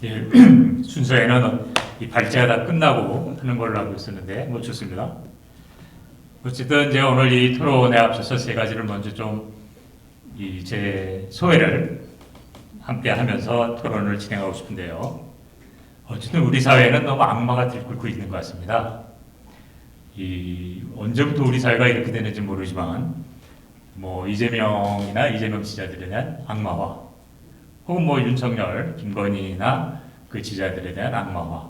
예, 순서에는 이 발제가 다 끝나고 하는 걸로 알고 있었는데 뭐 좋습니다. 어쨌든 이제 오늘 이 토론에 앞서서 세 가지를 먼저 좀 제 소회를 함께 하면서 토론을 진행하고 싶은데요. 어쨌든 우리 사회는 너무 악마가 들끓고 있는 것 같습니다. 언제부터 우리 사회가 이렇게 되는지 모르지만 뭐 이재명이나 이재명 지지자들에 대한 악마화 혹은 뭐 윤석열, 김건희나 그 지지자들에 대한 악마화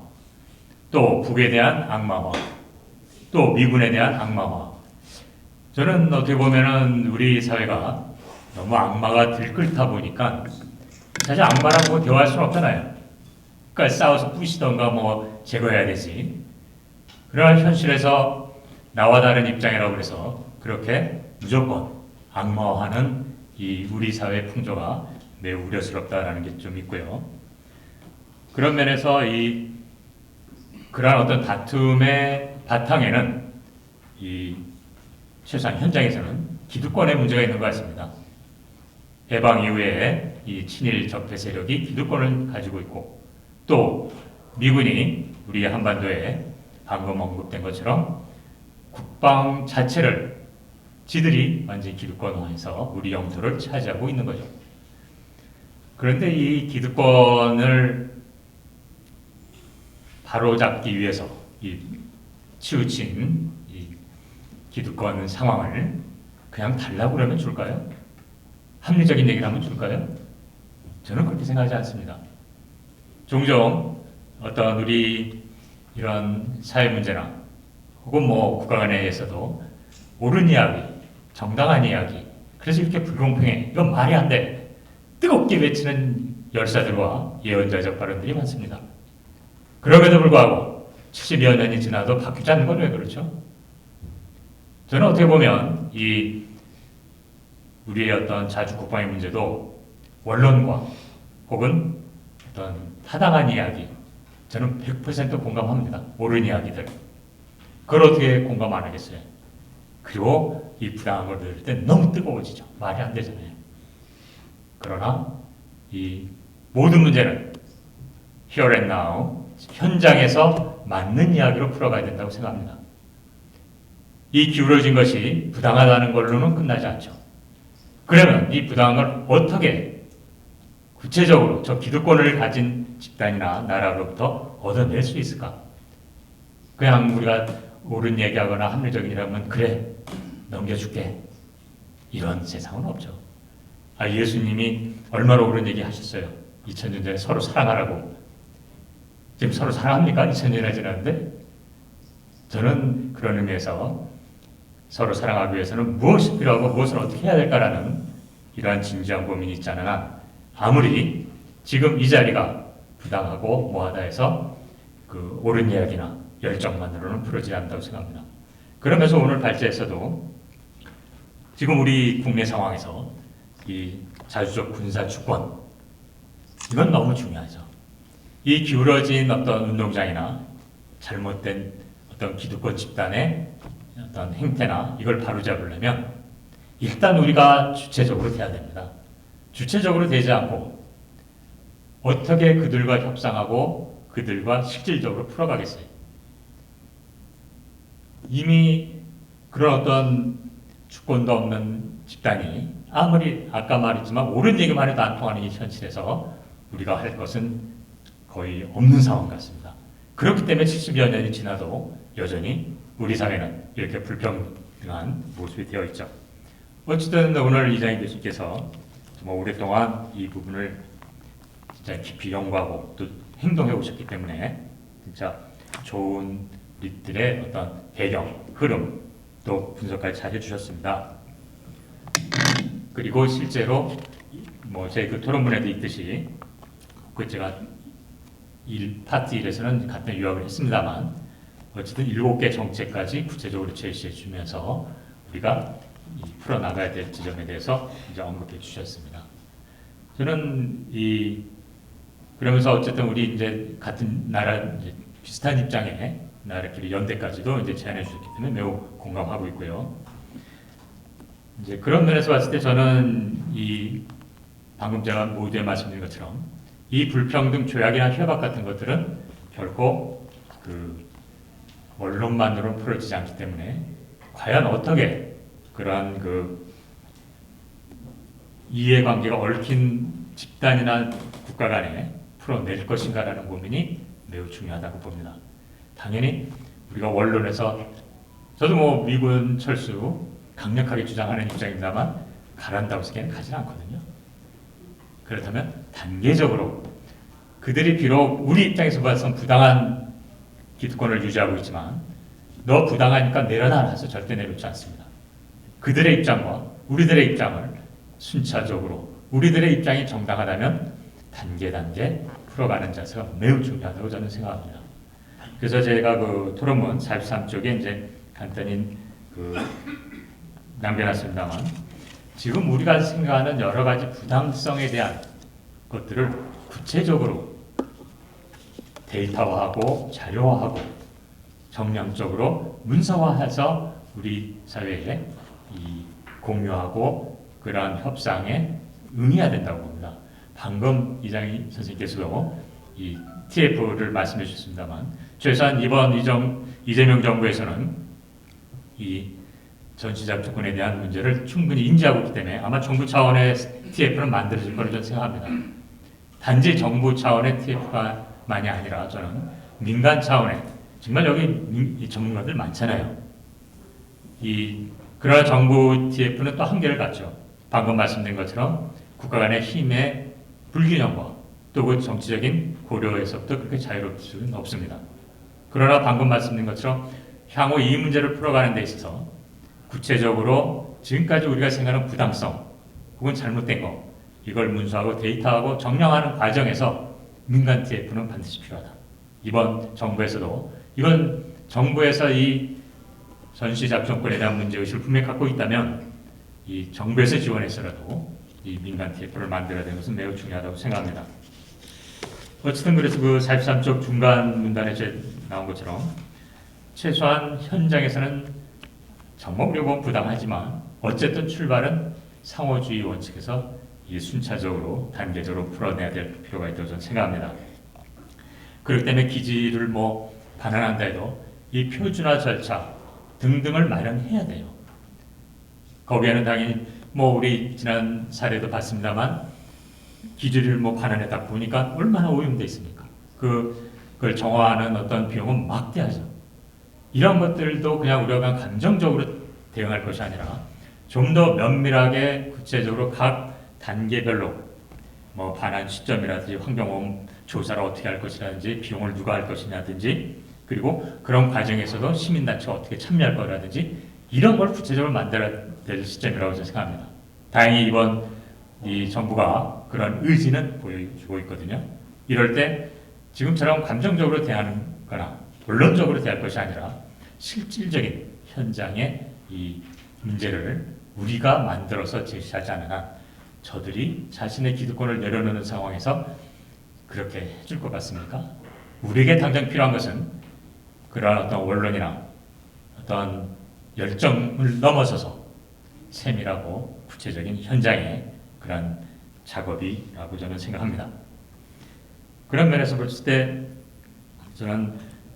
또 북에 대한 악마화 또 미군에 대한 악마화 저는 어떻게 보면은 우리 사회가 너무 악마가 들끓다 보니까 사실 악마라고 대화할 수는 없잖아요. 그러니까 싸워서 부시던가 뭐 제거해야 되지. 그러나 현실에서 나와 다른 입장이라고 해서 그렇게 무조건 악마화하는 이 우리 사회 풍조가 매우 우려스럽다라는 게 좀 있고요. 그런 면에서 이 그러한 어떤 다툼의 바탕에는 이 최소한 현장에서는 기득권의 문제가 있는 것 같습니다. 해방 이후에 이 친일 적폐 세력이 기득권을 가지고 있고, 또 미군이 우리 한반도에 방금 언급된 것처럼 국방 자체를 지들이 완전히 기득권화해서 우리 영토를 차지하고 있는 거죠. 그런데 이 기득권을 바로잡기 위해서 이 치우친 이 기득권 상황을 그냥 달라고 그러면 줄까요? 합리적인 얘기를 하면 줄까요? 저는 그렇게 생각하지 않습니다. 종종 어떤 우리 이런 사회 문제나 혹은 뭐 국가 간에서도 옳은 이야기, 정당한 이야기, 그래서 이렇게 불공평해, 이건 말이 안 돼, 뜨겁게 외치는 열사들과 예언자적 발언들이 많습니다. 그럼에도 불구하고 70여 년이 지나도 바뀌지 않는 건 왜 그렇죠? 저는 어떻게 보면 이 우리의 어떤 자주 국방의 문제도 원론과 혹은 어떤 타당한 이야기, 저는 100% 공감합니다. 옳은 이야기들. 그걸 어떻게 공감 안 하겠어요? 그리고 이 부당한 걸 들을 때 너무 뜨거워지죠. 말이 안 되잖아요. 그러나 이 모든 문제는 here and now, 현장에서 맞는 이야기로 풀어가야 된다고 생각합니다. 이 기울어진 것이 부당하다는 걸로는 끝나지 않죠. 그러면 이 부당한 걸 어떻게 구체적으로 저 기득권을 가진 집단이나 나라로부터 얻어낼 수 있을까? 그냥 우리가 옳은 얘기하거나 합리적이라면 그래 넘겨줄게, 이런 세상은 없죠. 예수님이 얼마나 옳은 얘기 하셨어요. 2000년 전에 서로 사랑하라고. 지금 서로 사랑합니까? 2000년이나 지났는데. 저는 그런 의미에서 서로 사랑하기 위해서는 무엇이 필요하고 무엇을 어떻게 해야 될까라는 이러한 진지한 고민이 있지 않으나, 아무리 지금 이 자리가 부당하고 뭐하다 해서 그 옳은 이야기나 열정만으로는 풀어지지 않는다고 생각합니다. 그러면서 오늘 발제에서도 지금 우리 국내 상황에서 이 자주적 군사 주권, 이건 너무 중요하죠. 이 기울어진 어떤 운동장이나 잘못된 어떤 기득권 집단의 어떤 행태나 이걸 바로잡으려면 일단 우리가 주체적으로 돼야 됩니다. 주체적으로 되지 않고 어떻게 그들과 협상하고 그들과 실질적으로 풀어가겠어요? 이미 그런 어떤 주권도 없는 집단이 아무리 아까 말했지만 옳은 얘기만 해도 안 통하는 이 현실에서 우리가 할 것은 거의 없는 상황 같습니다. 그렇기 때문에 70여 년이 지나도 여전히 우리 사회는 이렇게 불평등한 모습이 되어 있죠. 어쨌든 오늘 이장희 교수께서 정말 오랫동안 이 부분을 진짜 깊이 연구하고 또 행동해 오셨기 때문에 진짜 좋은 우리들의 어떤 배경, 흐름 또 분석까지 잘 해주셨습니다. 그리고 실제로 뭐 제 그 토론문에도 있듯이 그 제가 파트 1에서는 같은 요약을 했습니다만 어쨌든 7개 정책까지 구체적으로 제시해 주면서 우리가 풀어나가야 될 지점에 대해서 이제 언급해 주셨습니다. 저는 그러면서 어쨌든 우리 이제 같은 나라 이제 비슷한 입장의 나라끼리 연대까지도 이제 제안해 주셨기 때문에 매우 공감하고 있고요. 이제 그런 면에서 봤을 때 저는 방금 제가 모두에 말씀드린 것처럼 이 불평등 조약이나 협약 같은 것들은 결코 그 언론만으로는 풀어지지 않기 때문에 과연 어떻게 그러한 그 이해관계가 얽힌 집단이나 국가 간에 풀어낼 것인가라는 고민이 매우 중요하다고 봅니다. 당연히 우리가 원론에서 저도 뭐 미군 철수 강력하게 주장하는 입장입니다만 가란다고 생각은 가지는 않거든요. 그렇다면 단계적으로 그들이 비록 우리 입장에서 봐서 부당한 기득권을 유지하고 있지만 너 부당하니까 내려놔라 해서 절대 내려놓지 않습니다. 그들의 입장과 우리들의 입장을 순차적으로 우리들의 입장이 정당하다면 단계 풀어가는 자세가 매우 중요하다고 저는 생각합니다. 그래서 제가 그 토론문 43쪽에 이제 간단히 남겨놨습니다만 지금 우리가 생각하는 여러 가지 부당성에 대한 것들을 구체적으로 데이터화하고 자료화하고 정량적으로 문서화해서 우리 사회에 공유하고 그러한 협상에 응해야 된다고 봅니다. 방금 이장희 선생님께서도 이 TF를 말씀해 주셨습니다만 최소한 이번 이재명 정부에서는 이 전시작전권에 대한 문제를 충분히 인지하고 있기 때문에 아마 정부 차원의 TF는 만들어질 거로 저는 생각합니다. 단지 정부 차원의 TF가 만이 아니라 저는 민간 차원의 정말 여기 전문가들 많잖아요. 그러나 정부 TF는 또 한계를 갖죠. 방금 말씀드린 것처럼 국가 간의 힘의 불균형과 또 그 정치적인 고려에서부터 그렇게 자유로울 수는 없습니다. 그러나 방금 말씀드린 것처럼 향후 이 문제를 풀어가는 데 있어서 구체적으로 지금까지 우리가 생각하는 부당성 혹은 잘못된 거 이걸 문서하고 데이터하고 정량하는 과정에서 민간 TF는 반드시 필요하다. 이번 정부에서도 이건 정부에서 이 전시작전권에 대한 문제의식을 분명히 갖고 있다면 이 정부에서 지원해서라도 이 민간 TF를 만들어야 되는 것은 매우 중요하다고 생각합니다. 어쨌든 그래서 그 43쪽 중간 문단에 나온 것처럼 최소한 현장에서는 정말 우려고 부당하지만 어쨌든 출발은 상호주의 원칙에서 순차적으로 단계적으로 풀어내야 될 필요가 있다고 저는 생각합니다. 그렇기 때문에 기지를 반환한다 해도 이 표준화 절차 등등을 마련해야 돼요. 거기에는 당연히 우리 지난 사례도 봤습니다만 기지를 반환했다 보니까 얼마나 오염돼 있습니까? 그걸 정화하는 어떤 비용은 막대하죠. 이런 것들도 그냥 우리가 감정적으로 대응할 것이 아니라 좀 더 면밀하게 구체적으로 각 단계별로 반환 시점이라든지 환경오염 조사를 어떻게 할 것이라든지 비용을 누가 할 것이냐든지 그리고 그런 과정에서도 시민단체가 어떻게 참여할 거라든지 이런 걸 구체적으로 만들어야 될 시점이라고 저는 생각합니다. 다행히 이번 이 정부가 그런 의지는 보여주고 있거든요. 이럴 때 지금처럼 감정적으로 대하는 거나 본론적으로 대할 것이 아니라 실질적인 현장의 이 문제를 우리가 만들어서 제시하지 않은 한 저들이 자신의 기득권을 내려놓는 상황에서 그렇게 해줄 것 같습니까? 우리에게 당장 필요한 것은 그러한 어떤 원론이나 어떤 열정을 넘어서서 세밀하고 구체적인 현장의 그런 작업이라고 저는 생각합니다. 그런 면에서 봤을 때 저는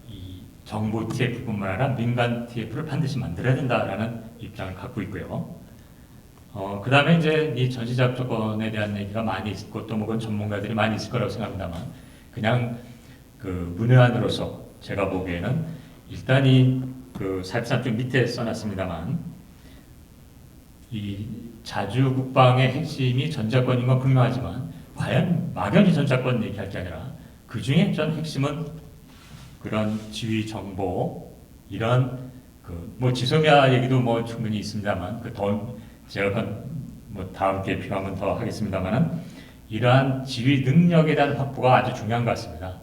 이 정부 TF뿐만 아니라 민간 TF를 반드시 만들어야 된다라는 입장을 갖고 있고요. 그 다음에 이제 이 전시작전권에 대한 얘기가 많이 있고 또 그건 전문가들이 많이 있을 거라고 생각합니다만 그냥 그 문외한으로서 제가 보기에는 일단 그 43쪽 밑에 써놨습니다만 이 자주 국방의 핵심이 전자권인 건 분명하지만 과연 막연히 전자권 얘기할 게 아니라 그 중에 전 핵심은 그런 지휘 정보 이런 지소미아 얘기도 충분히 있습니다만 제가 다음 기회에 필요하면 더 하겠습니다만은 이러한 지휘 능력에 대한 확보가 아주 중요한 것 같습니다.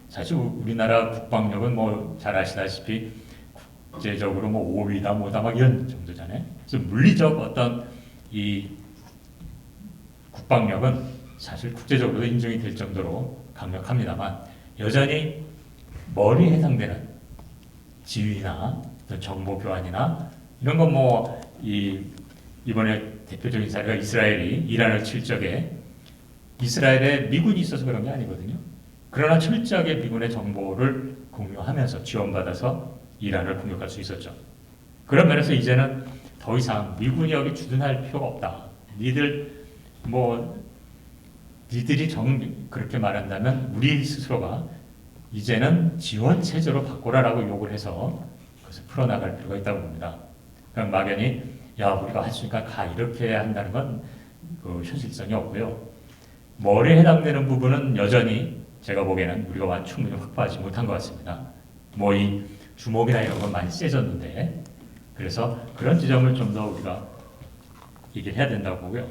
사실 우리나라 국방력은 잘 아시다시피 국제적으로 5위다 뭐다 이런 정도잖아요. 그래서 물리적 어떤 이 국방력은 사실 국제적으로도 인정이 될 정도로 강력합니다만 여전히 머리에 해당되는 지휘나 정보 교환이나 이런 건 이번에 대표적인 사례가 이스라엘이 이란을 칠 적에 이스라엘에 미군이 있어서 그런 게 아니거든요. 그러나 철저하게 미군의 정보를 공유하면서 지원받아서 이란을 공격할 수 있었죠. 그런 면에서 이제는 더 이상 미군이 여기 주둔할 필요가 없다. 니들이 그렇게 말한다면 우리 스스로가 이제는 지원 체제로 바꾸라라고 요구를 해서 그것을 풀어나갈 필요가 있다고 봅니다. 그냥 막연히 우리가 할 수 있으니까 가 이렇게 한다는 건 현실성이 없고요. 머리에 해당되는 부분은 여전히 제가 보기에는 우리가 충분히 확보하지 못한 것 같습니다. 이 주목이나 이런 건 많이 세졌는데 그래서 그런 지점을 좀 더 우리가 얘기를 해야 된다고 보고요.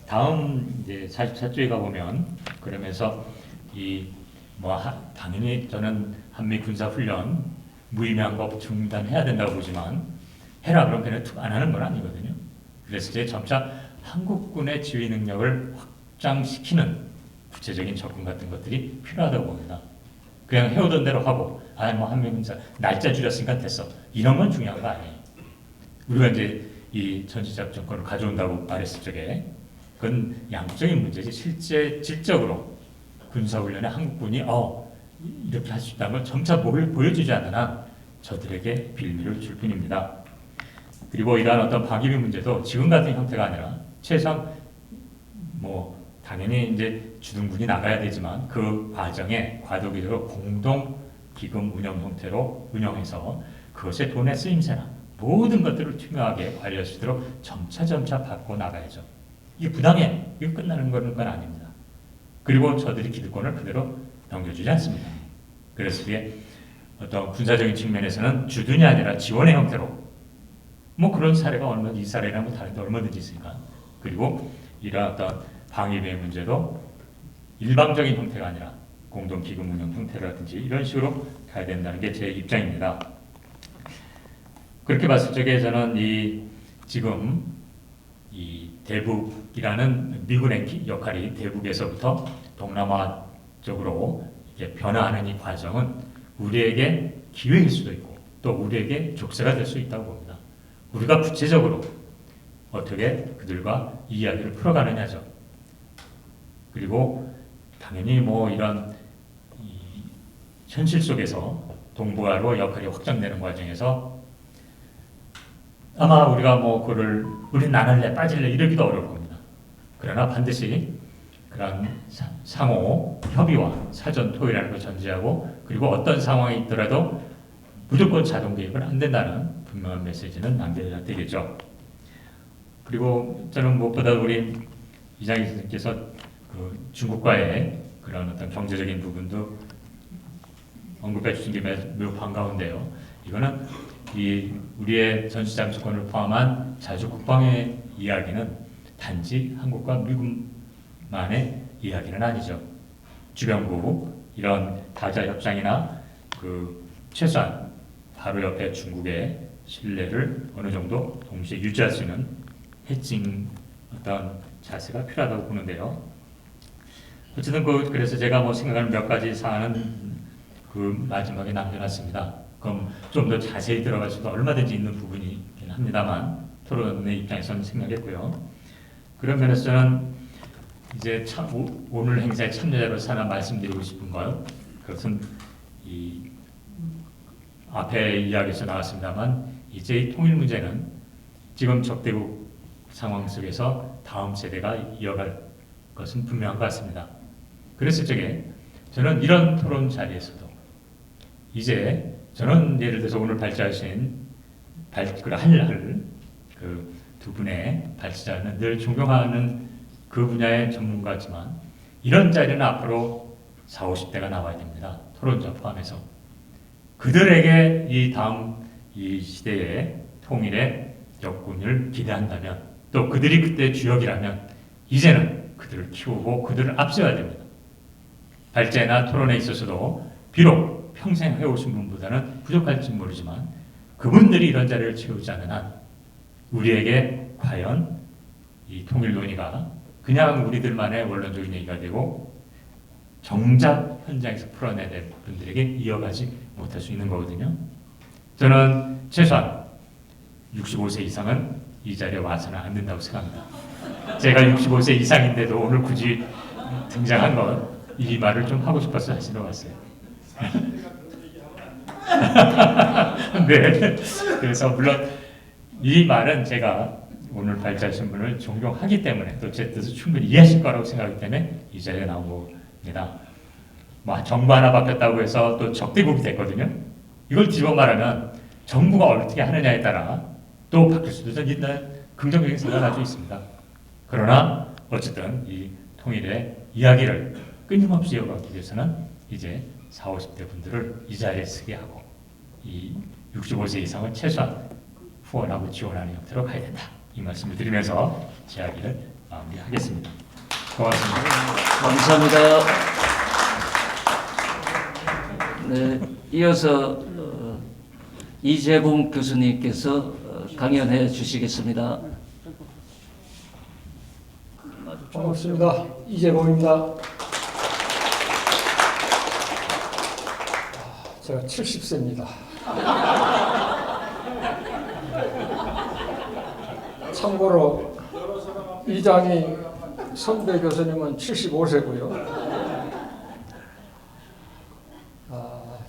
다음 이제 44쪽에 가보면 그러면서 당연히 저는 한미 군사 훈련 무의미한 거 중단해야 된다고 보지만 해라 그럼 그냥 툭 안 하는 건 아니거든요. 그래서 이제 점차 한국군의 지휘 능력을 확장시키는 구체적인 접근 같은 것들이 필요하다고 봅니다. 그냥 해오던 대로 하고 뭐 한 명 날짜 줄였으니까 됐어. 이런 건 중요한 거 아니에요. 우리가 이제 이 전시작 정권을 가져온다고 말했을 적에 그건 양적인 문제지 실제 질적으로 군사훈련에 한국군이 이렇게 할 수 있다는 걸 점차 보여주지 않는 한 저들에게 빌미를 줄 뿐입니다. 그리고 이러한 어떤 방위비 문제도 지금 같은 형태가 아니라 최소한 뭐 당연히 이제 주둔군이 나가야 되지만 그 과정에 과도기적으로 공동 기금 운영 형태로 운영해서 그것의 돈의 쓰임새나 모든 것들을 투명하게 관리할 수 있도록 점차 바꿔 나가야죠. 이게 부당해. 이게 끝나는 건 아닙니다. 그리고 저들이 기득권을 그대로 넘겨주지 않습니다. 그래서 이게 어떤 군사적인 측면에서는 주둔이 아니라 지원의 형태로 뭐 그런 사례가 이 사례나 뭐 다른데 얼마든지 있으니까. 그리고 이러한 어떤 방위비의 문제도 일방적인 형태가 아니라 공동기금 운영 형태라든지 이런 식으로 가야 된다는 게 제 입장입니다. 그렇게 봤을 적에 저는 지금 이 대북이라는 미군의 역할이 대북에서부터 동남아 쪽으로 이렇게 변화하는 이 과정은 우리에게 기회일 수도 있고 또 우리에게 족쇄가 될 수 있다고 봅니다. 우리가 구체적으로 어떻게 그들과 이야기를 풀어가느냐죠. 그리고 당연히 뭐 이런 현실 속에서 동북아로 역할이 확장되는 과정에서 아마 우리가 뭐 그를 우린 나눌래 빠질래 이러기도 어려울 겁니다. 그러나 반드시 그런 상호 협의와 사전 토의라는 걸 전제하고 그리고 어떤 상황이 있더라도 무조건 자동 개입은 안 된다는 분명한 메시지는 남겨야 되겠죠. 그리고 저는 무엇보다 우리 이장희 선생님께서 그 중국과의 그런 어떤 경제적인 부분도 언급해 주신 게 매우 반가운데요. 이거는 우리의 전시장소권을 포함한 자주 국방의 이야기는 단지 한국과 미국만의 이야기는 아니죠. 주변국 이런 다자 협상이나 그 최소한 바로 옆에 중국의 신뢰를 어느 정도 동시에 유지할 수 있는 해칭 어떤 자세가 필요하다고 보는데요. 어쨌든 그래서 제가 뭐 생각하는 몇 가지 사안은 그 마지막에 남겨놨습니다. 그럼 좀 더 자세히 들어갈 수도 얼마든지 있는 부분이긴 합니다만 토론의 입장에서는 생각했고요. 그런 면에서 저는 이제 오늘 행사에 참여자로서 하나 말씀드리고 싶은 건 그것은 이 앞에 이야기에서 나왔습니다만 이제 이 통일 문제는 지금 적대국 상황 속에서 다음 세대가 이어갈 것은 분명한 것 같습니다. 그랬을 적에 저는 이런 토론 자리에서도 이제 저는 예를 들어서 오늘 발제하신 그 두 분의 발제자는 늘 존경하는 그 분야의 전문가지만 이런 자리는 앞으로 40, 50대가 나와야 됩니다. 토론자 포함해서. 그들에게 이 다음 이 시대의 통일의 역군을 기대한다면 또 그들이 그때 주역이라면 이제는 그들을 키우고 그들을 앞세워야 됩니다. 발제나 토론에 있어서도 비록 평생 해오신 분보다는 부족할지 모르지만 그분들이 이런 자리를 채우지 않는 한 우리에게 과연 이 통일 논의가 그냥 우리들만의 원론적인 얘기가 되고 정작 현장에서 풀어내야 될 분들에게 이어가지 못할 수 있는 거거든요. 저는 최소한 65세 이상은 이 자리에 와서는 안 된다고 생각합니다. 제가 65세 이상인데도 오늘 굳이 등장한 건 이 말을 좀 하고 싶어서 하시러 왔어요. 네. 그래서 물론 이 말은 제가 오늘 발제하신 분을 존경하기 때문에 또 제 뜻을 충분히 이해하실 거라고 생각하기 때문에 이 자리에 나온 겁니다. 뭐 정부 하나 바뀌었다고 해서 또 적대국이 됐거든요. 이걸 뒤집어 말하면 정부가 어떻게 하느냐에 따라 또 바뀔 수도 있는 긍정적인 생각을 가지고 있습니다. 그러나 어쨌든 이 통일의 이야기를 끊임없이 이어가기 위해서는 이제 40, 50대 분들을 이 자리에 서게 하고 이 65세 이상은 최소한 후원하고 지원하는 형태로 가야 된다. 이 말씀을 드리면서 제 이야기를 마무리하겠습니다. 고맙습니다. 감사합니다. 네, 이어서 이재봉 교수님께서 강연해 주시겠습니다. 반갑습니다. 이재범입니다. 제가 70세입니다. 참고로 이장이 선배 교수님은 75세고요.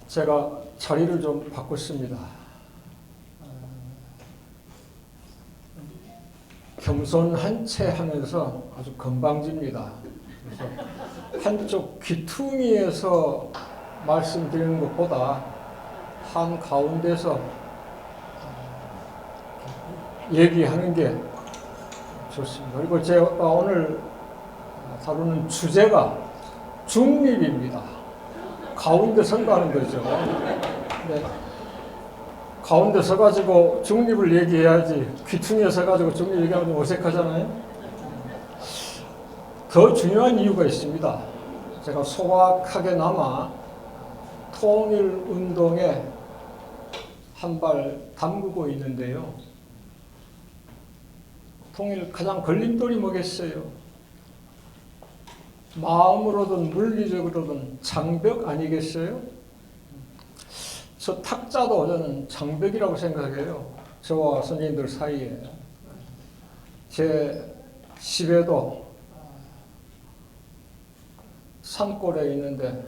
제가 자리를 좀 바꿨습니다. 겸손한 채 하면서 아주 건방집니다. 그래서 한쪽 귀퉁이에서 말씀드리는 것보다 한 가운데서 얘기하는 게 좋습니다. 그리고 제가 오늘 다루는 주제가 중립입니다. 가운데 선가하는 거죠. 네. 가운데 서가지고 중립을 얘기해야지 귀퉁이에 서가지고 중립 얘기하면 좀 어색하잖아요. 더 중요한 이유가 있습니다. 제가 소박하게나마 통일운동에 한 발 담그고 있는데요. 통일 가장 걸림돌이 뭐겠어요? 마음으로든 물리적으로든 장벽 아니겠어요? 저 탁자도 저는 장벽이라고 생각해요. 저와 선생님들 사이에. 제 집에도 산골에 있는데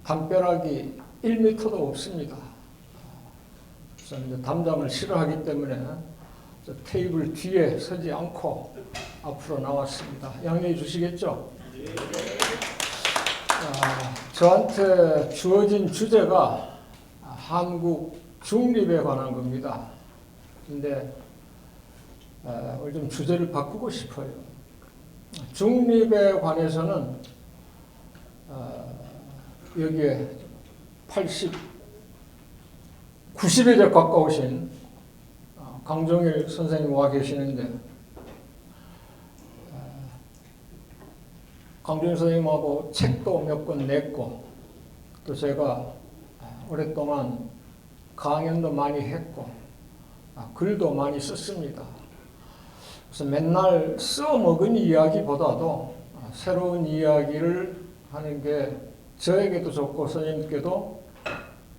담벼락이 1m도 없습니다. 그래서 이제 담장을 싫어하기 때문에 저 테이블 뒤에 서지 않고 앞으로 나왔습니다. 양해해 주시겠죠? 저한테 주어진 주제가 한국 중립에 관한 겁니다. 근데 오늘 좀 주제를 바꾸고 싶어요. 중립에 관해서는 여기에 90에 가까우신 강종일 선생님 와 계시는데 강종일 선생님하고 책도 몇 권 냈고 또 제가 오랫동안 강연도 많이 했고 글도 많이 썼습니다. 그래서 맨날 써먹은 이야기보다도 새로운 이야기를 하는 게 저에게도 좋고 선생님께도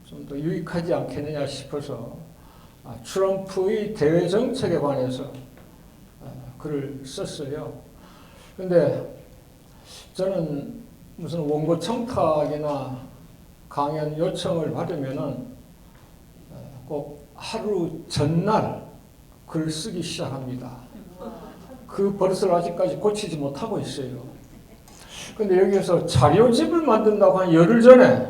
좀 더 유익하지 않겠느냐 싶어서 트럼프의 대외 정책에 관해서 글을 썼어요. 근데 저는 무슨 원고 청탁이나 강연 요청을 받으면은 꼭 하루 전날 글 쓰기 시작합니다. 그 버릇을 아직까지 고치지 못하고 있어요. 근데 여기에서 자료집을 만든다고 한 열흘 전에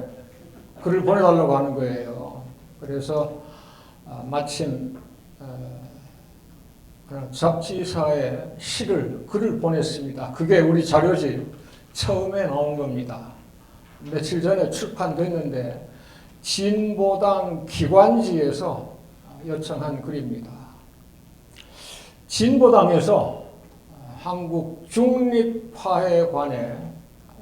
글을 보내달라고 하는 거예요. 그래서 마침 그냥 잡지사에 글을 보냈습니다. 그게 우리 자료집 처음에 나온 겁니다. 며칠 전에 출판됐는데 진보당 기관지에서 요청한 글입니다. 진보당에서 한국 중립화에 관해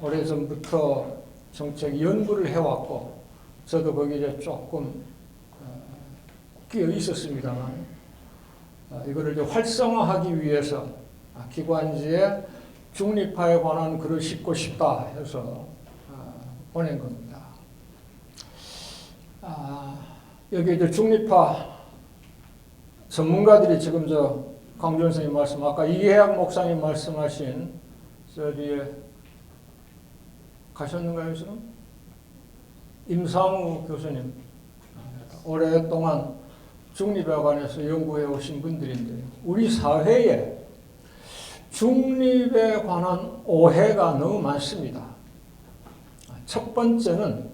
오래전부터 정책 연구를 해왔고 저도 거기에 조금 끼어 있었습니다만 이거를 이제 활성화하기 위해서 기관지에 중립화에 관한 글을 싣고 싶다 해서 보낸 겁니다. 여기 이제 중립화 전문가들이 지금 강준 선생님 말씀, 아까 이해학 목사님 말씀하신 저기에 가셨는가요 지금? 임상우 교수님 오랫동안 중립에 관해서 연구해 오신 분들인데 우리 사회에 중립에 관한 오해가 너무 많습니다. 첫 번째는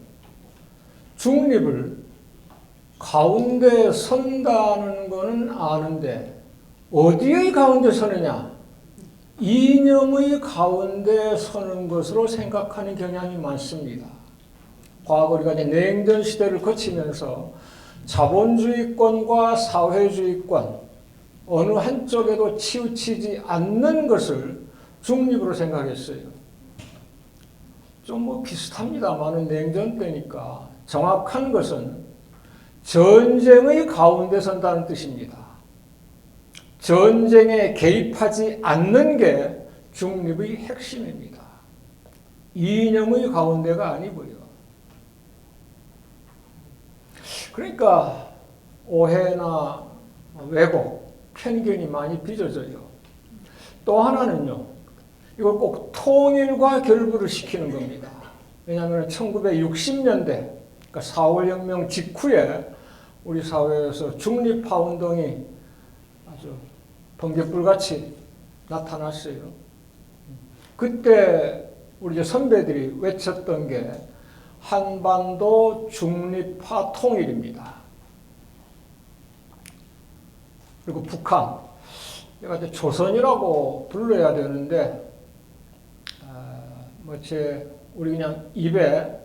중립을 가운데 선다는 거는 아는데 어디의 가운데 서느냐? 이념의 가운데 서는 것으로 생각하는 경향이 많습니다. 과거 우리가 이제 냉전 시대를 거치면서 자본주의권과 사회주의권 어느 한쪽에도 치우치지 않는 것을 중립으로 생각했어요. 좀 비슷합니다만 냉전 때니까 정확한 것은 전쟁의 가운데 선다는 뜻입니다. 전쟁에 개입하지 않는 게 중립의 핵심입니다. 이념의 가운데가 아니고요. 그러니까 오해나 왜곡, 편견이 많이 빚어져요. 또 하나는요, 이걸 꼭 통일과 결부를 시키는 겁니다. 왜냐하면 1960년대, 그러니까 4월 혁명 직후에 우리 사회에서 중립파 운동이 아주 번개불같이 나타났어요. 그때 우리 선배들이 외쳤던 게 한반도 중립파 통일입니다. 그리고 북한, 내가 이제 조선이라고 불러야 되는데, 우리 그냥 입에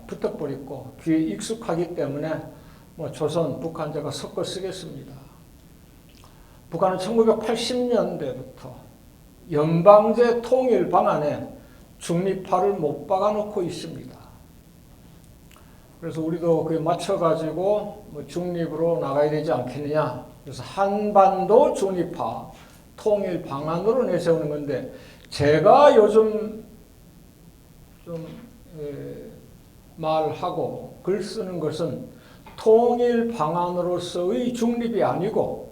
붙어버리고 귀에 익숙하기 때문에 조선, 북한 제가 섞어 쓰겠습니다. 북한은 1980년대부터 연방제 통일 방안에 중립파를 못 박아놓고 있습니다. 그래서 우리도 그에 맞춰가지고 중립으로 나가야 되지 않겠느냐. 그래서 한반도 중립파 통일 방안으로 내세우는 건데, 제가 요즘 좀 말하고 글 쓰는 것은 통일 방안으로서의 중립이 아니고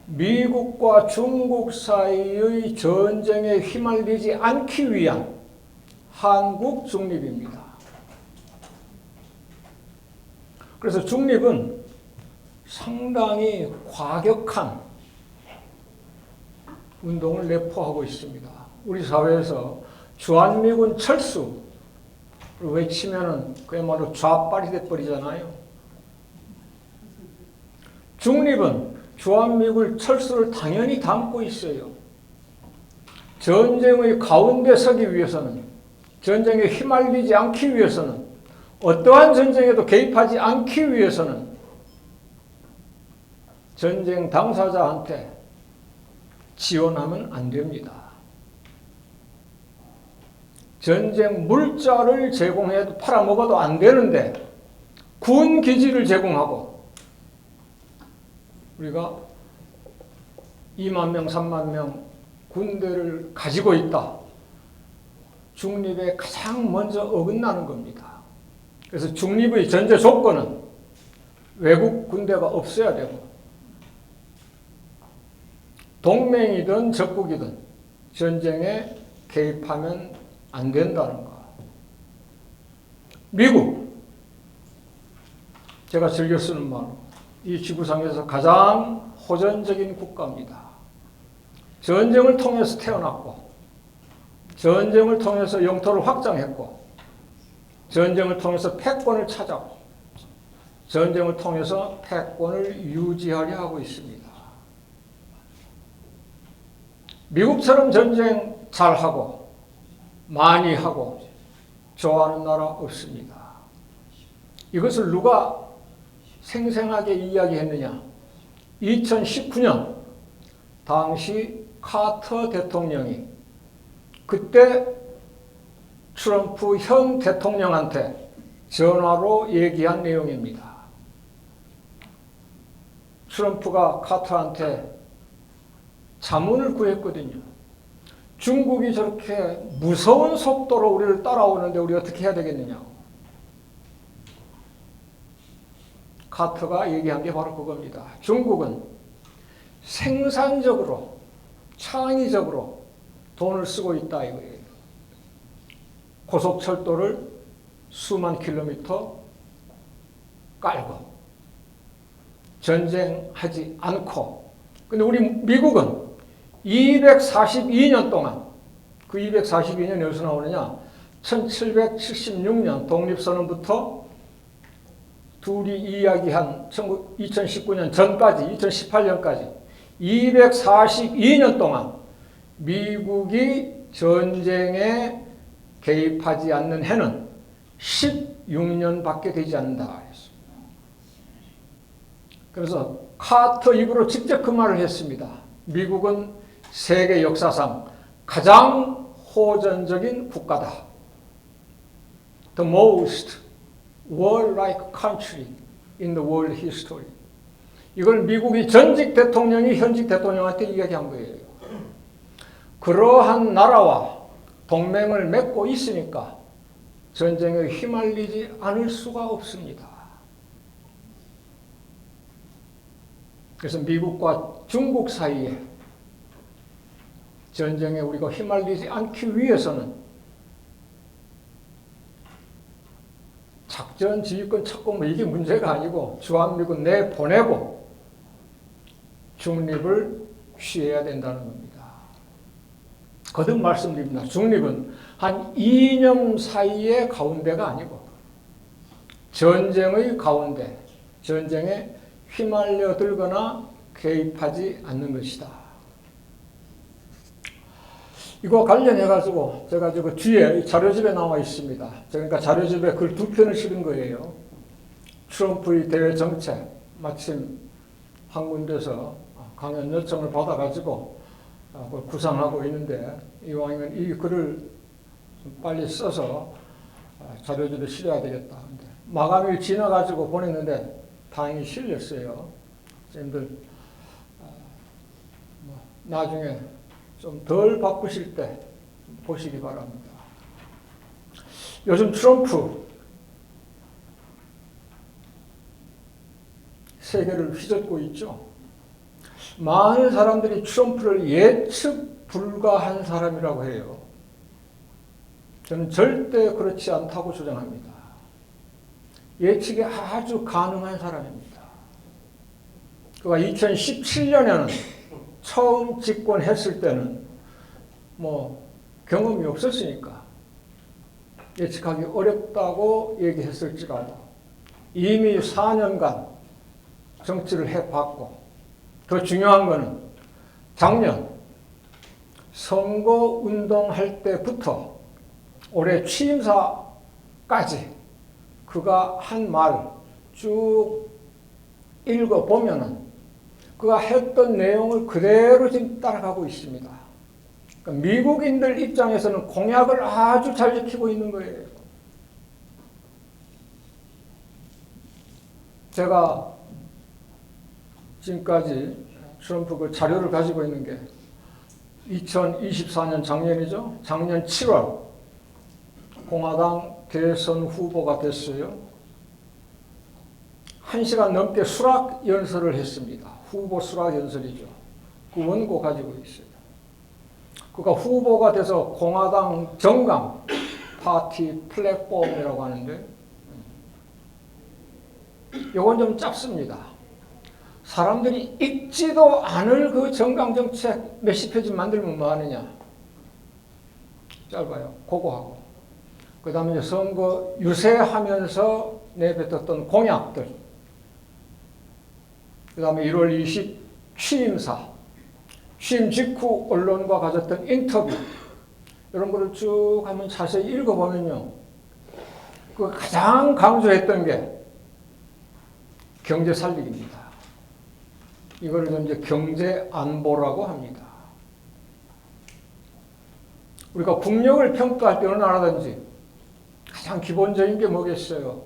미국과 중국 사이의 전쟁에 휘말리지 않기 위한 한국 중립입니다. 그래서 중립은 상당히 과격한 운동을 내포하고 있습니다. 우리 사회에서 주한미군 철수를 외치면은 그야말로 좌빨이 돼버리잖아요. 중립은 주한미군 철수를 당연히 담고 있어요. 전쟁의 가운데 서기 위해서는, 전쟁에 휘말리지 않기 위해서는, 어떠한 전쟁에도 개입하지 않기 위해서는 전쟁 당사자한테 지원하면 안 됩니다. 전쟁 물자를 제공해도 팔아먹어도 안 되는데 군 기지를 제공하고 우리가 2만 명, 3만 명 군대를 가지고 있다. 중립에 가장 먼저 어긋나는 겁니다. 그래서 중립의 전제 조건은 외국 군대가 없어야 되고 동맹이든 적국이든 전쟁에 개입하면 안 된다는 거. 미국, 제가 즐겨 쓰는 말로 이 지구상에서 가장 호전적인 국가입니다. 전쟁을 통해서 태어났고, 전쟁을 통해서 영토를 확장했고, 전쟁을 통해서 패권을 찾았고, 전쟁을 통해서 패권을 유지하려 하고 있습니다. 미국처럼 전쟁 잘하고 많이 하고 좋아하는 나라 없습니다. 이것을 누가 생생하게 이야기했느냐? 2019년 당시 카터 대통령이 그때 트럼프 현 대통령한테 전화로 얘기한 내용입니다. 트럼프가 카터한테 자문을 구했거든요. 중국이 저렇게 무서운 속도로 우리를 따라오는데 우리 어떻게 해야 되겠느냐고. 카터가 얘기한 게 바로 그겁니다. 중국은 생산적으로, 창의적으로 돈을 쓰고 있다 이거예요. 고속철도를 수만 킬로미터 깔고 전쟁하지 않고, 근데 우리 미국은 242년 동안, 그 242년이 어디서 나오느냐? 1776년 독립선언부터 둘이 이야기한 2019년 전까지, 2018년까지 242년 동안 미국이 전쟁에 개입하지 않는 해는 16년밖에 되지 않는다. 그래서 카터 입으로 직접 그 말을 했습니다. 미국은 세계 역사상 가장 호전적인 국가다. The most warlike country in the world history. 이걸 미국이 전직 대통령이 현직 대통령한테 이야기한 거예요. 그러한 나라와 동맹을 맺고 있으니까 전쟁에 휘말리지 않을 수가 없습니다. 그래서 미국과 중국 사이에 전쟁에 우리가 휘말리지 않기 위해서는 작전 지휘권 착공 뭐 이게 문제가 아니고 주한미군 내보내고 중립을 취해야 된다는 겁니다. 거듭 말씀드립니다. 중립은 한 이념 사이의 가운데가 아니고 전쟁의 가운데, 전쟁에 휘말려 들거나 개입하지 않는 것이다. 이거 관련해가지고 제가 그 뒤에 자료집에 나와 있습니다. 그러니까 자료집에 글 2편을 실은 거예요. 트럼프의 대외 정책, 마침 한 군데서 강연 요청을 받아가지고 그걸 구상하고 있는데 이왕이면 이 글을 좀 빨리 써서 자료집에 실어야 되겠다. 근데 마감일 지나가지고 보냈는데 다행히 실렸어요. 선생님들 나중에 좀 덜 바쁘실 때 보시기 바랍니다. 요즘 트럼프 세계를 휘젓고 있죠. 많은 사람들이 트럼프를 예측 불가한 사람이라고 해요. 저는 절대 그렇지 않다고 주장합니다. 예측이 아주 가능한 사람입니다. 그가 2017년에는 처음 집권했을 때는 뭐 경험이 없었으니까 예측하기 어렵다고 얘기했을지라도 이미 4년간 정치를 해봤고 더 중요한 거는 작년 선거운동할 때부터 올해 취임사까지 그가 한 말 쭉 읽어보면은 그가 했던 내용을 그대로 지금 따라가고 있습니다. 그러니까 미국인들 입장에서는 공약을 아주 잘 지키고 있는 거예요. 제가 지금까지 트럼프 그 자료를 가지고 있는 게 2024년 작년이죠. 작년 7월 공화당 대선 후보가 됐어요. 1시간 넘게 수락 연설을 했습니다. 후보 수락 연설이죠. 그 원고 가지고 있어요. 그가 후보가 돼서 공화당 정강 파티 플랫폼이라고 하는데 이건 좀 짧습니다. 사람들이 읽지도 않을 그 정강 정책 몇십 페이지 만들면 뭐 하느냐. 짧아요. 그거 하고. 그 다음에 선거 유세하면서 내뱉었던 공약들. 그 다음에 1월 20 취임사, 취임 직후 언론과 가졌던 인터뷰 이런 거를 쭉 한번 자세히 읽어보면요. 그 가장 강조했던 게 경제 살리기입니다. 이걸 좀 이제 경제 안보라고 합니다. 우리가 국력을 평가할 때 어느 나라든지 가장 기본적인 게 뭐겠어요?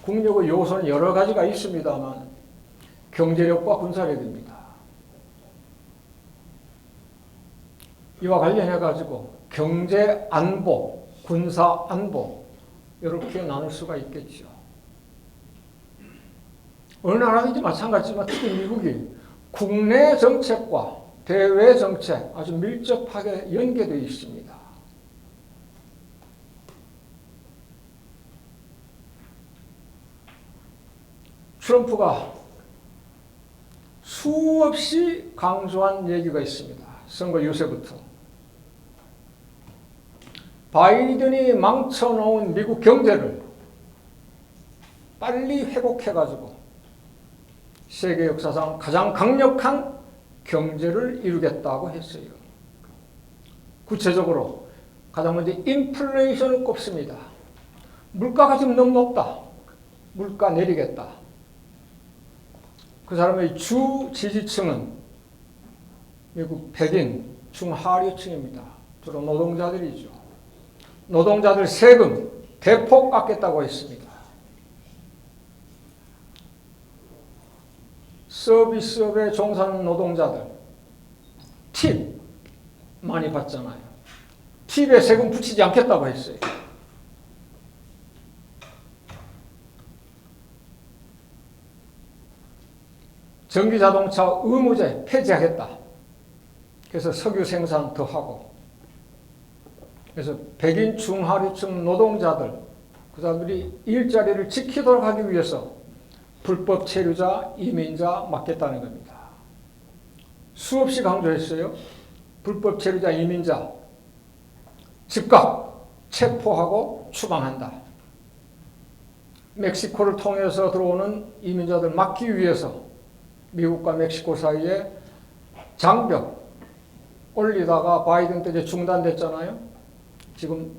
국력의 요소는 여러 가지가 있습니다만 경제력과 군사력입니다. 이와 관련해가지고 경제 안보, 군사 안보 이렇게 나눌 수가 있겠죠. 어느 나라든지 마찬가지지만 특히 미국이 국내 정책과 대외 정책 아주 밀접하게 연계되어 있습니다. 트럼프가 수없이 강조한 얘기가 있습니다. 선거 유세부터. 바이든이 망쳐놓은 미국 경제를 빨리 회복해가지고 세계 역사상 가장 강력한 경제를 이루겠다고 했어요. 구체적으로 가장 먼저 인플레이션을 꼽습니다. 물가가 지금 너무 높다. 물가 내리겠다. 그 사람의 주 지지층은 미국 백인 중하류층입니다. 주로 노동자들이죠. 노동자들 세금 대폭 깎겠다고 했습니다. 서비스업에 종사하는 노동자들 팁 많이 받잖아요. 팁에 세금 붙이지 않겠다고 했어요. 전기자동차 의무제 폐지하겠다. 그래서 석유 생산 더 하고, 그래서 백인 중하류층 노동자들 그 사람들이 일자리를 지키도록 하기 위해서 불법 체류자, 이민자 막겠다는 겁니다. 수없이 강조했어요. 불법 체류자, 이민자 즉각 체포하고 추방한다. 멕시코를 통해서 들어오는 이민자들 막기 위해서 미국과 멕시코 사이에 장벽 올리다가 바이든 때 이제 중단됐잖아요. 지금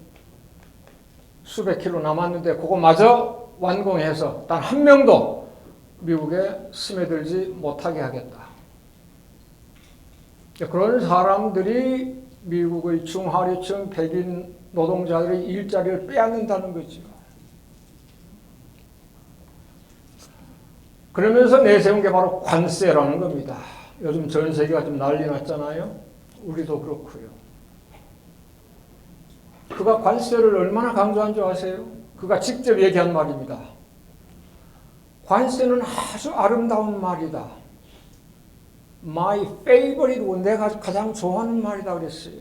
수백 킬로 남았는데 그거마저 완공해서 단 한 명도 미국에 스며들지 못하게 하겠다. 그런 사람들이 미국의 중하류층 백인 노동자들의 일자리를 빼앗는다는 거죠. 그러면서 내세운 게 바로 관세라는 겁니다. 요즘 전 세계가 좀 난리 났잖아요. 우리도 그렇고요. 그가 관세를 얼마나 강조한 줄 아세요? 그가 직접 얘기한 말입니다. 관세는 아주 아름다운 말이다. My favorite, 내가 가장 좋아하는 말이다 그랬어요.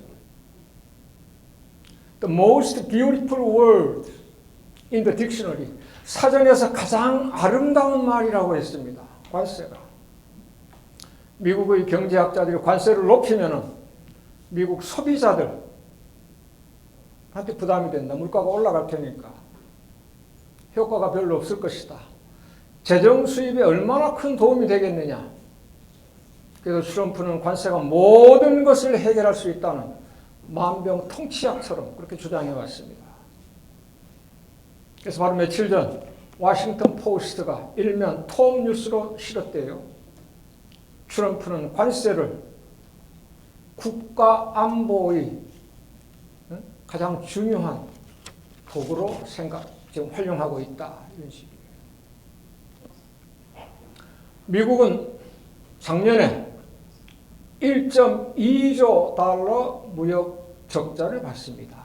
The most beautiful word in the dictionary. 사전에서 가장 아름다운 말이라고 했습니다. 관세가. 미국의 경제학자들이 관세를 높이면 미국 소비자들한테 부담이 된다. 물가가 올라갈 테니까. 효과가 별로 없을 것이다. 재정 수입에 얼마나 큰 도움이 되겠느냐. 그래서 트럼프는 관세가 모든 것을 해결할 수 있다는 만병통치약처럼 그렇게 주장해 왔습니다. 그래서 바로 며칠 전 워싱턴 포스트가 일면 톱 뉴스로 실었대요. 트럼프는 관세를 국가 안보의 가장 중요한 도구로 지금 활용하고 있다. 이런 식이에요. 미국은 작년에 1.2조 달러 무역 적자를 봤습니다.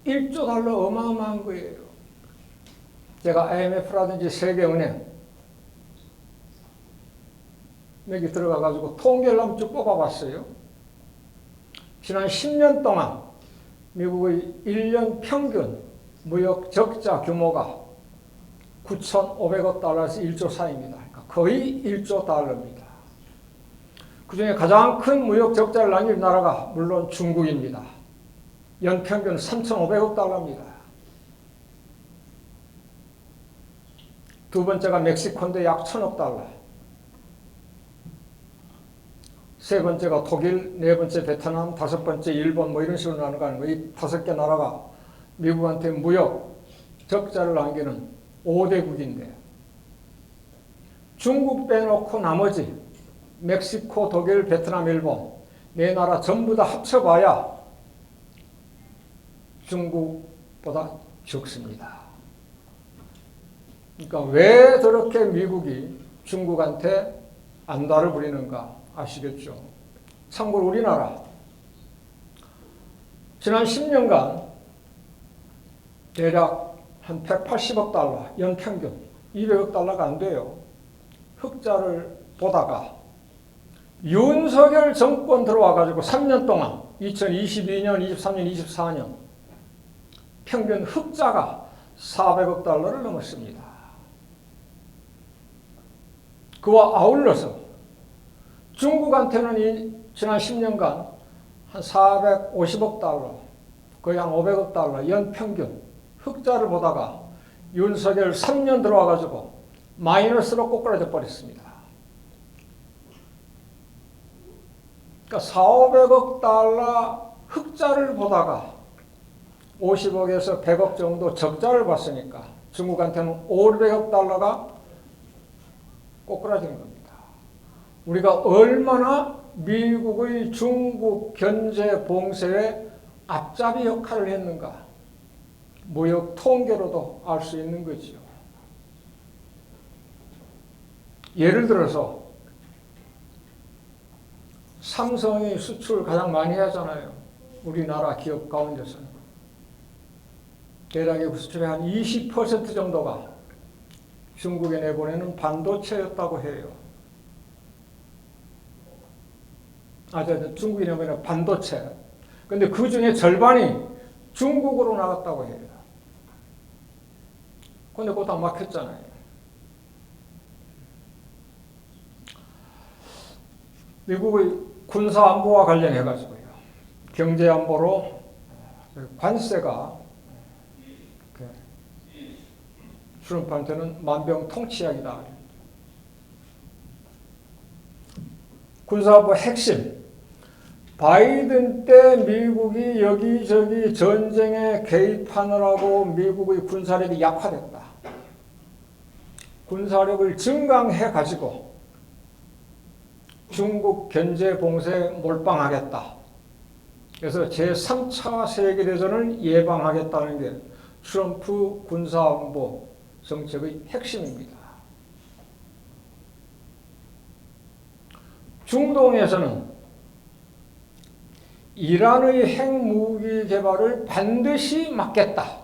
1조 달러 어마어마한 거예요. 제가 IMF라든지 세계은행 여기 들어가가지고 통계를 한번 쭉 뽑아봤어요. 지난 10년 동안 미국의 1년 평균 무역 적자 규모가 9,500억 달러에서 1조 사이입니다. 그러니까 거의 1조 달러입니다. 그중에 가장 큰 무역 적자를 남긴 나라가 물론 중국입니다. 연평균 3,500억 달러입니다. 두 번째가 멕시코인데 약 1,000억 달러. 세 번째가 독일, 네 번째 베트남, 다섯 번째 일본 뭐 이런 식으로 나눠가는 거예요. 이 5개 나라가 미국한테 무역 적자를 남기는 5대국인데 중국 빼놓고 나머지 멕시코, 독일, 베트남, 일본 네 나라 전부 다 합쳐봐야 중국보다 적습니다. 그러니까 왜 저렇게 미국이 중국한테 안달을 부리는가 아시겠죠? 참고로 우리나라 지난 10년간 대략 한 180억 달러, 연평균 200억 달러가 안 돼요. 흑자를 보다가 윤석열 정권 들어와가지고 3년 동안 2022년, 23년, 24년 평균 흑자가 400억 달러를 넘었습니다. 그와 아울러서 중국한테는 지난 10년간 한 450억 달러, 거의 한 500억 달러 연평균 흑자를 보다가 윤석열 3년 들어와가지고 마이너스로 꼬꾸라져 버렸습니다. 그러니까 400~500억 달러 흑자를 보다가 50억에서 100억 정도 적자를 봤으니까 중국한테는 500억 달러가 꼬꾸라진 겁니다. 우리가 얼마나 미국의 중국 견제 봉쇄에 앞잡이 역할을 했는가 무역 통계로도 알 수 있는 거죠. 예를 들어서 삼성이 수출 가장 많이 하잖아요. 우리나라 기업 가운데서는. 대략의 그 수출의 한 20% 정도가 중국에 내보내는 반도체였다고 해요. 중국에 내보내는 반도체. 근데 그 중에 절반이 중국으로 나갔다고 해요. 근데 그거 다 막혔잖아요. 미국의 군사 안보와 관련해 가지고요. 경제 안보로 관세가 트럼프한테는 만병통치약이다. 군사안보 핵심. 바이든 때 미국이 여기저기 전쟁에 개입하느라고 미국의 군사력이 약화됐다. 군사력을 증강해 가지고 중국 견제 봉쇄에 몰빵하겠다. 그래서 제3차 세계대전을 예방하겠다는 게 트럼프 군사안보 정책의 핵심입니다. 중동에서는 이란의 핵무기 개발을 반드시 막겠다.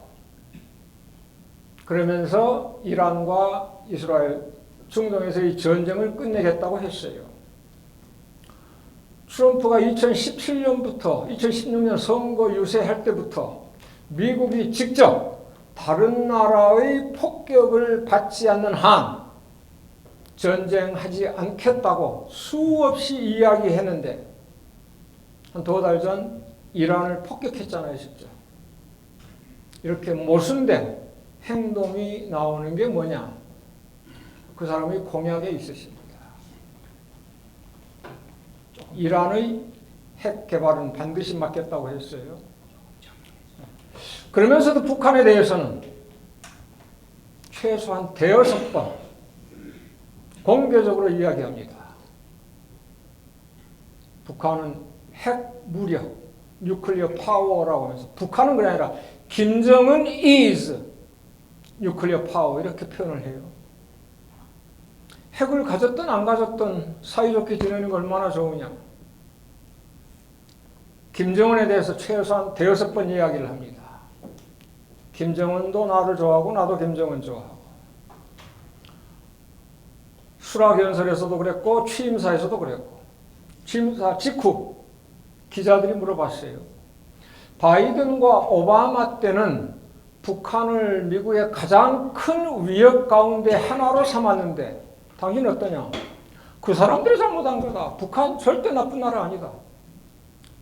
그러면서 이란과 이스라엘, 중동에서의 전쟁을 끝내겠다고 했어요. 트럼프가 2017년부터 2016년 선거 유세할 때부터 미국이 직접 다른 나라의 폭격을 받지 않는 한 전쟁하지 않겠다고 수없이 이야기했는데 한 2달 전 이란을 폭격했잖아요, 진짜. 이렇게 모순된 행동이 나오는 게 뭐냐? 그 사람이 공약에 있으십니다. 이란의 핵 개발은 반드시 막겠다고 했어요. 그러면서도 북한에 대해서는 최소한 5번 공개적으로 이야기합니다. 북한은 핵 무력, 뉴클리어 파워라고 하면서 북한은 그게 아니라 김정은 is 뉴클리어 파워 이렇게 표현을 해요. 핵을 가졌든 안 가졌든 사이좋게 지내는 게 얼마나 좋으냐. 김정은에 대해서 최소한 5번 이야기를 합니다. 김정은도 나를 좋아하고 나도 김정은 좋아하고. 수락연설에서도 그랬고 취임사에서도 그랬고. 취임사 직후 기자들이 물어봤어요. 바이든과 오바마 때는 북한을 미국의 가장 큰 위협 가운데 하나로 삼았는데 당신 어떠냐? 그 사람들이 잘못한 거다. 북한 절대 나쁜 나라 아니다.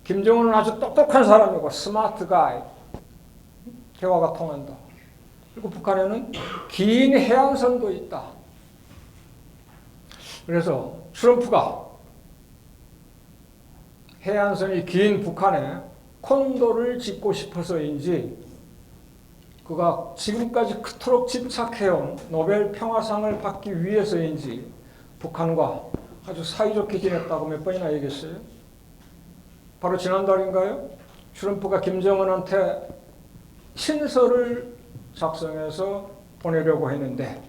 김정은은 아주 똑똑한 사람이고 스마트 가이. 대화가 통한다. 그리고 북한에는 긴 해안선도 있다. 그래서 트럼프가 해안선이 긴 북한에 콘도를 짓고 싶어서인지 그가 지금까지 그토록 집착해온 노벨 평화상을 받기 위해서인지 북한과 아주 사이좋게 지냈다고 몇 번이나 얘기했어요. 바로 지난달인가요? 트럼프가 김정은한테 친서를 작성해서 보내려고 했는데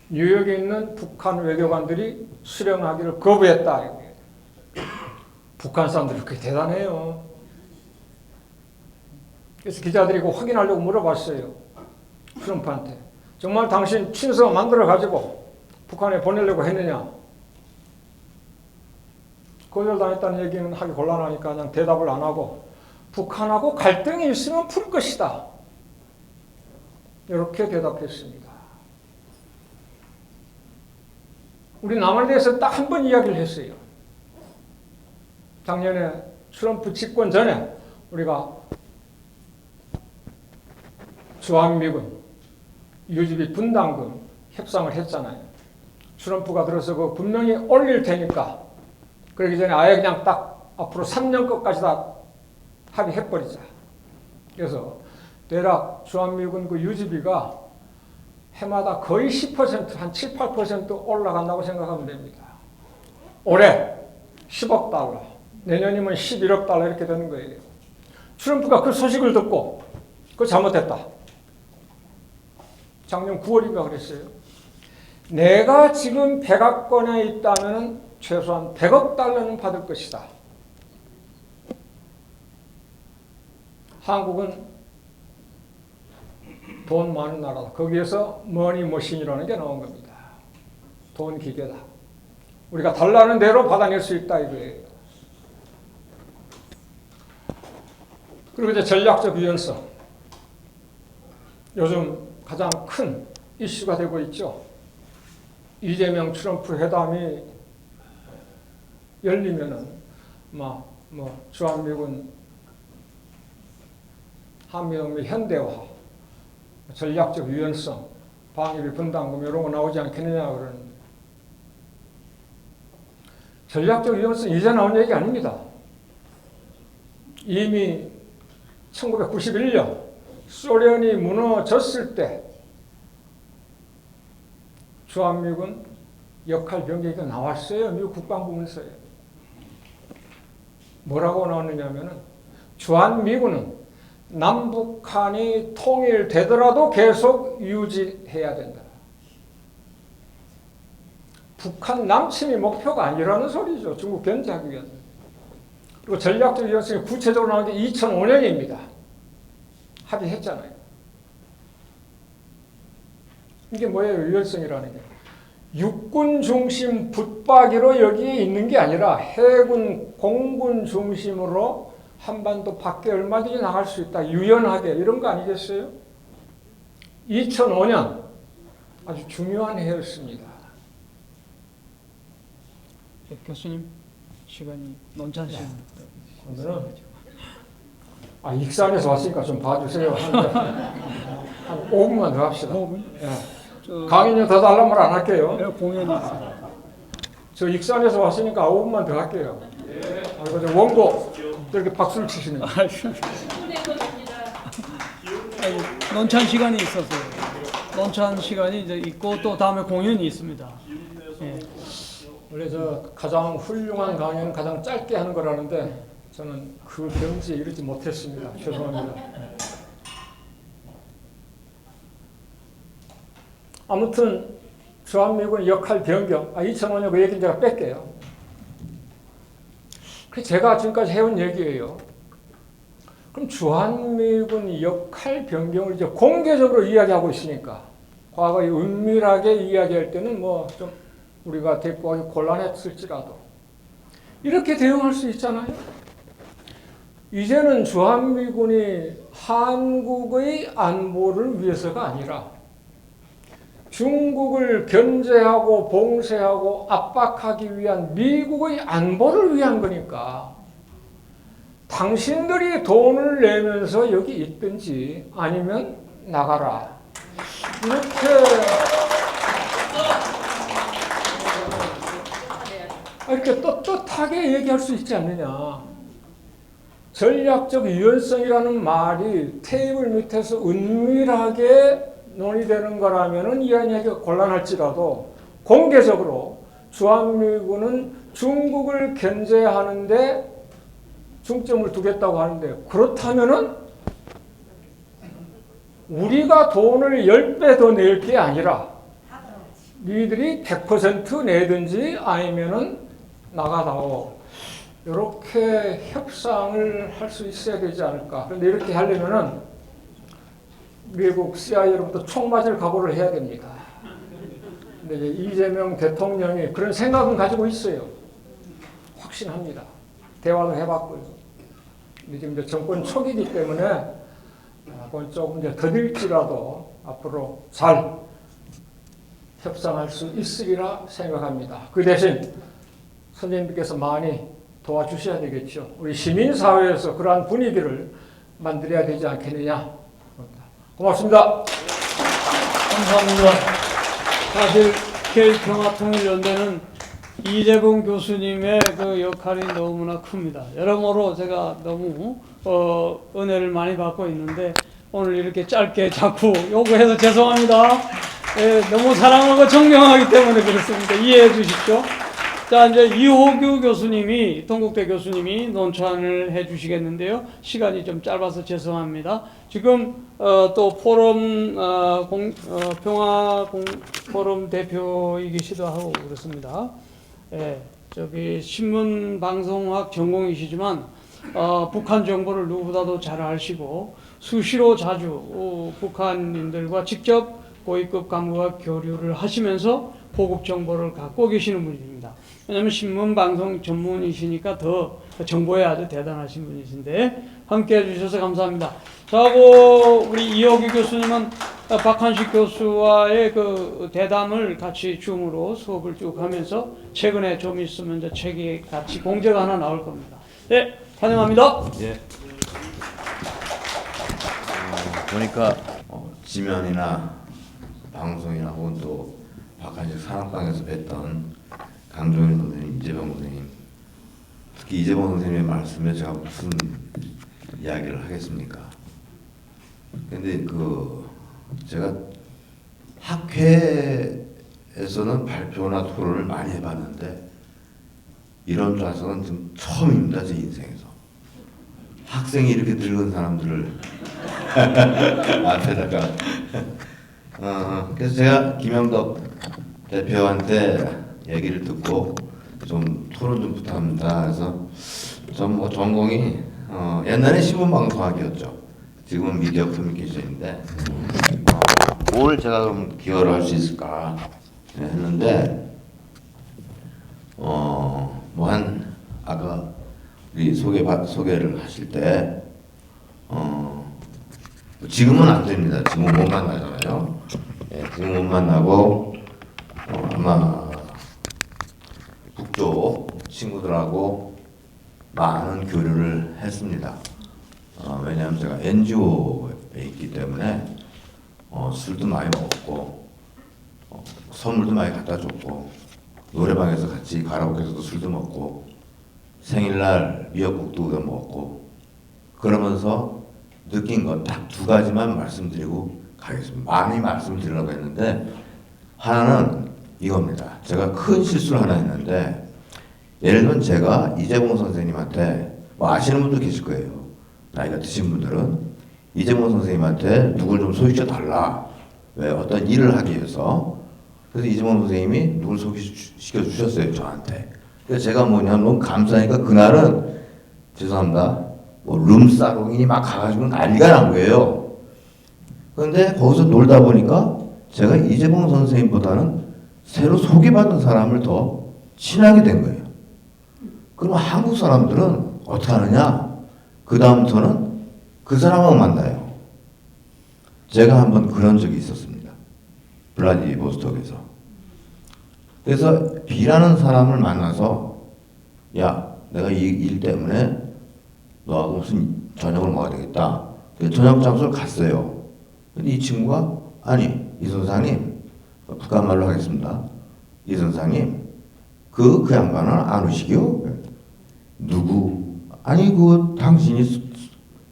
뉴욕에 있는 북한 외교관들이 수령하기를 거부했다. 북한 사람들이 그렇게 대단해요. 그래서 기자들이 그거 확인하려고 물어봤어요. 트럼프한테. 정말 당신 친서 만들어가지고 북한에 보내려고 했느냐? 거절당했다는 얘기는 하기 곤란하니까 그냥 대답을 안 하고 북한하고 갈등이 있으면 풀 것이다. 이렇게 대답했습니다. 우리 남한에 대해서 딱 한 번 이야기를 했어요. 작년에 트럼프 집권 전에 우리가 주한미군 유지비 분담금 협상을 했잖아요. 트럼프가 들어서 그 분명히 올릴 테니까 그러기 전에 아예 그냥 딱 앞으로 3년 것까지 다 합의해버리자. 그래서 대략 주한미군 그 유지비가 해마다 거의 10%, 한 7, 8% 올라간다고 생각하면 됩니다. 올해 10억 달러, 내년이면 11억 달러 이렇게 되는 거예요. 트럼프가 그 소식을 듣고 그거 잘못했다. 작년 9월인가 그랬어요. 내가 지금 백악관에 있다면 최소한 100억 달러는 받을 것이다. 한국은 돈 많은 나라다. 거기에서 머니머신이라는 게 나온 겁니다. 돈 기계다. 우리가 달라는 대로 받아낼 수 있다 이거예요. 그리고 이제 전략적 유연성. 요즘 가장 큰 이슈가 되고 있죠. 이재명 트럼프 회담이 열리면은 주한미군 한미동맹 현대화, 전략적 유연성, 방위비 분담금 이런 거 나오지 않겠느냐 그러는데 전략적 유연성 이제 나온 얘기 아닙니다. 이미 1991년 소련이 무너졌을 때 주한미군 역할 변경이 나왔어요. 미국 국방부 문서에. 뭐라고 나왔느냐면은 주한미군은 남북한이 통일되더라도 계속 유지해야 된다. 북한 남침이 목표가 아니라는 소리죠. 중국 견제하기 위해서. 그리고 전략적 유연성이 구체적으로 나온 게 2005년입니다. 합의했잖아요. 이게 뭐예요? 유연성이라는 게. 육군 중심 붙박이로 여기에 있는 게 아니라 해군, 공군 중심으로 한반도 밖에 얼마든지 나갈 수 있다. 유연하게 이런 거 아니겠어요? 2005년 아주 중요한 해였습니다. 네, 교수님 시간이 논찬 시간. 오늘은 익산에서 왔으니까 좀 봐주세요. 한 5분만 더 합시다. 5분? 예. 강의료 더 달라면 안 할게요. 공연이 저 익산에서 왔으니까 5분만 더 할게요. 그리고 원고 이렇게 박수를 치시는 거예요. 논찬 시간이 있었어요. 논찬 시간이 이제 있고 또 다음에 공연이 있습니다. 예. 원래 저 가장 훌륭한 강의는 가장 짧게 하는 거라는데 저는 그 경지에 이르지 못했습니다. 죄송합니다. 아무튼 주한미군 역할 변경, 2005년 그 얘기는 제가 뺄게요. 그 제가 지금까지 해온 얘기예요. 그럼 주한미군 역할 변경을 이제 공개적으로 이야기하고 있으니까 과거에 은밀하게 이야기할 때는 뭐 좀 우리가 대꾸하기 곤란했을지라도 이렇게 대응할 수 있잖아요. 이제는 주한미군이 한국의 안보를 위해서가 아니라 중국을 견제하고 봉쇄하고 압박하기 위한 미국의 안보를 위한 거니까 당신들이 돈을 내면서 여기 있든지 아니면 나가라. 이렇게 떳떳하게 얘기할 수 있지 않느냐. 전략적 유연성이라는 말이 테이블 밑에서 은밀하게 논의되는 거라면은 이야기하기가 곤란할지라도 공개적으로 주한미군은 중국을 견제하는데 중점을 두겠다고 하는데 그렇다면은 우리가 돈을 10배 더 낼 게 아니라 니들이 100% 내든지 아니면은 나가다오. 이렇게 협상을 할 수 있어야 되지 않을까. 그런데 이렇게 하려면은 미국 CIA로부터 총 맞을 각오를 해야 됩니다. 근데 이제 이재명 대통령이 그런 생각은 가지고 있어요. 확신합니다. 대화도 해봤고요. 근데 지금 이제 정권 초기이기 때문에 그건 조금 이제 더딜지라도 앞으로 잘 협상할 수 있으리라 생각합니다. 그 대신 선생님께서 많이 도와주셔야 되겠죠. 우리 시민사회에서 그러한 분위기를 만들어야 되지 않겠느냐. 고맙습니다. 감사합니다. 사실 개일평화통일연대는 이재봉 교수님의 그 역할이 너무나 큽니다. 여러모로 제가 너무 은혜를 많이 받고 있는데 오늘 이렇게 짧게 자꾸 요구해서 죄송합니다. 예, 너무 사랑하고 존경하기 때문에 그렇습니다. 이해해 주십시오. 자, 이제 이호규 교수님이, 동국대 교수님이 논찬을 해 주시겠는데요. 시간이 좀 짧아서 죄송합니다. 지금, 또 포럼, 평화 포럼 대표이기시도 하고 그렇습니다. 예, 신문 방송학 전공이시지만 북한 정보를 누구보다도 잘 아시고 수시로 자주 북한인들과 직접 고위급 간부와 교류를 하시면서 보급 정보를 갖고 계시는 분입니다. 왜냐하면 신문 방송 전문이시니까 더 정보에 아주 대단하신 분이신데 함께해 주셔서 감사합니다. 자, 우리 이혁규 교수님은 박한식 교수와의 그 대담을 같이 줌으로 수업을 쭉 하면서 최근에 좀 있으면 이제 책이 같이 공제가 하나 나올 겁니다. 네, 환영합니다. 예. 보니까 지면이나 방송이나 혹은 또 박한식 산악방에서 뵀던 강종일 선생님, 이재병 선생님, 특히 이재병 선생님의 말씀에 제가 무슨 이야기를 하겠습니까? 근데 제가 학회에서는 발표나 토론을 많이 해봤는데 이런 좌석은 지금 처음입니다, 제 인생에서. 학생이 이렇게 늙은 사람들을 앞에다가 그래서 제가 김영덕 대표한테 얘기를 듣고 좀 토론 좀 부탁합니다. 그래서 전공이 옛날에 신문방송학이었죠. 지금은 미디어 커뮤니케이션인데 뭘 제가 그럼 기여를 할 수 있을까 했는데 아까 우리 소개를 하실 때 지금은 안 됩니다. 지금 못 만나잖아요. 예, 지금 못 만나고 아마 북쪽 친구들하고 많은 교류를 했습니다. 왜냐하면 제가 NGO에 있기 때문에 술도 많이 먹었고 선물도 많이 갖다 줬고 노래방에서 같이 가라오케에서도 술도 먹고 생일날 미역국도 얻어 먹었고 그러면서 느낀 건 딱 두 가지만 말씀드리고 가겠습니다. 많이 말씀드리려고 했는데 하나는 이겁니다. 제가 큰 실수를 하나 했는데 예를 들면 제가 이재봉 선생님한테 아시는 분도 계실 거예요. 나이가 드신 분들은 이재봉 선생님한테 누굴 좀 소개시켜 달라. 왜 어떤 일을 하기 위해서. 그래서 이재봉 선생님이 누굴 소개시켜 주셨어요, 저한테. 그래서 제가 너무 감사하니까 그날은 죄송합니다. 룸사롱이 막 가가지고 난리가 난 거예요. 그런데 거기서 놀다 보니까 제가 이재봉 선생님보다는 새로 소개받은 사람을 더 친하게 된 거예요. 그럼 한국 사람들은 어떻게 하느냐? 그 다음부터는 그 사람하고 만나요. 제가 한번 그런 적이 있었습니다. 블라디보스톡에서. 그래서 B라는 사람을 만나서 야, 내가 이 일 때문에 너하고 무슨 저녁을 먹어야 되겠다. 그래서 저녁 장소를 갔어요. 근데 이 친구가 아니 이 선생님 북한말로 하겠습니다. 이 선생님 그 양반은 안 오시기요? 누구? 아니 당신이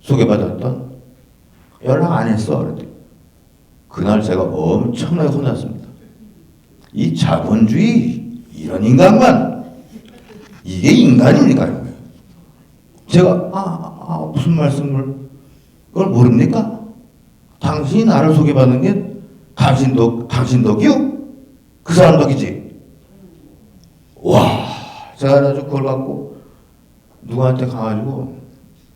소개받았던 연락 안 했어. 그랬더니 그날 제가 엄청나게 혼났습니다. 이 자본주의 이런 인간만 이게 인간입니까? 제가 무슨 말씀을 그걸 모릅니까? 당신이 나를 소개받는 게 당신 덕이요? 그 사람 덕이지. 와, 제가 아주 그걸 갖고 누구한테 가가지고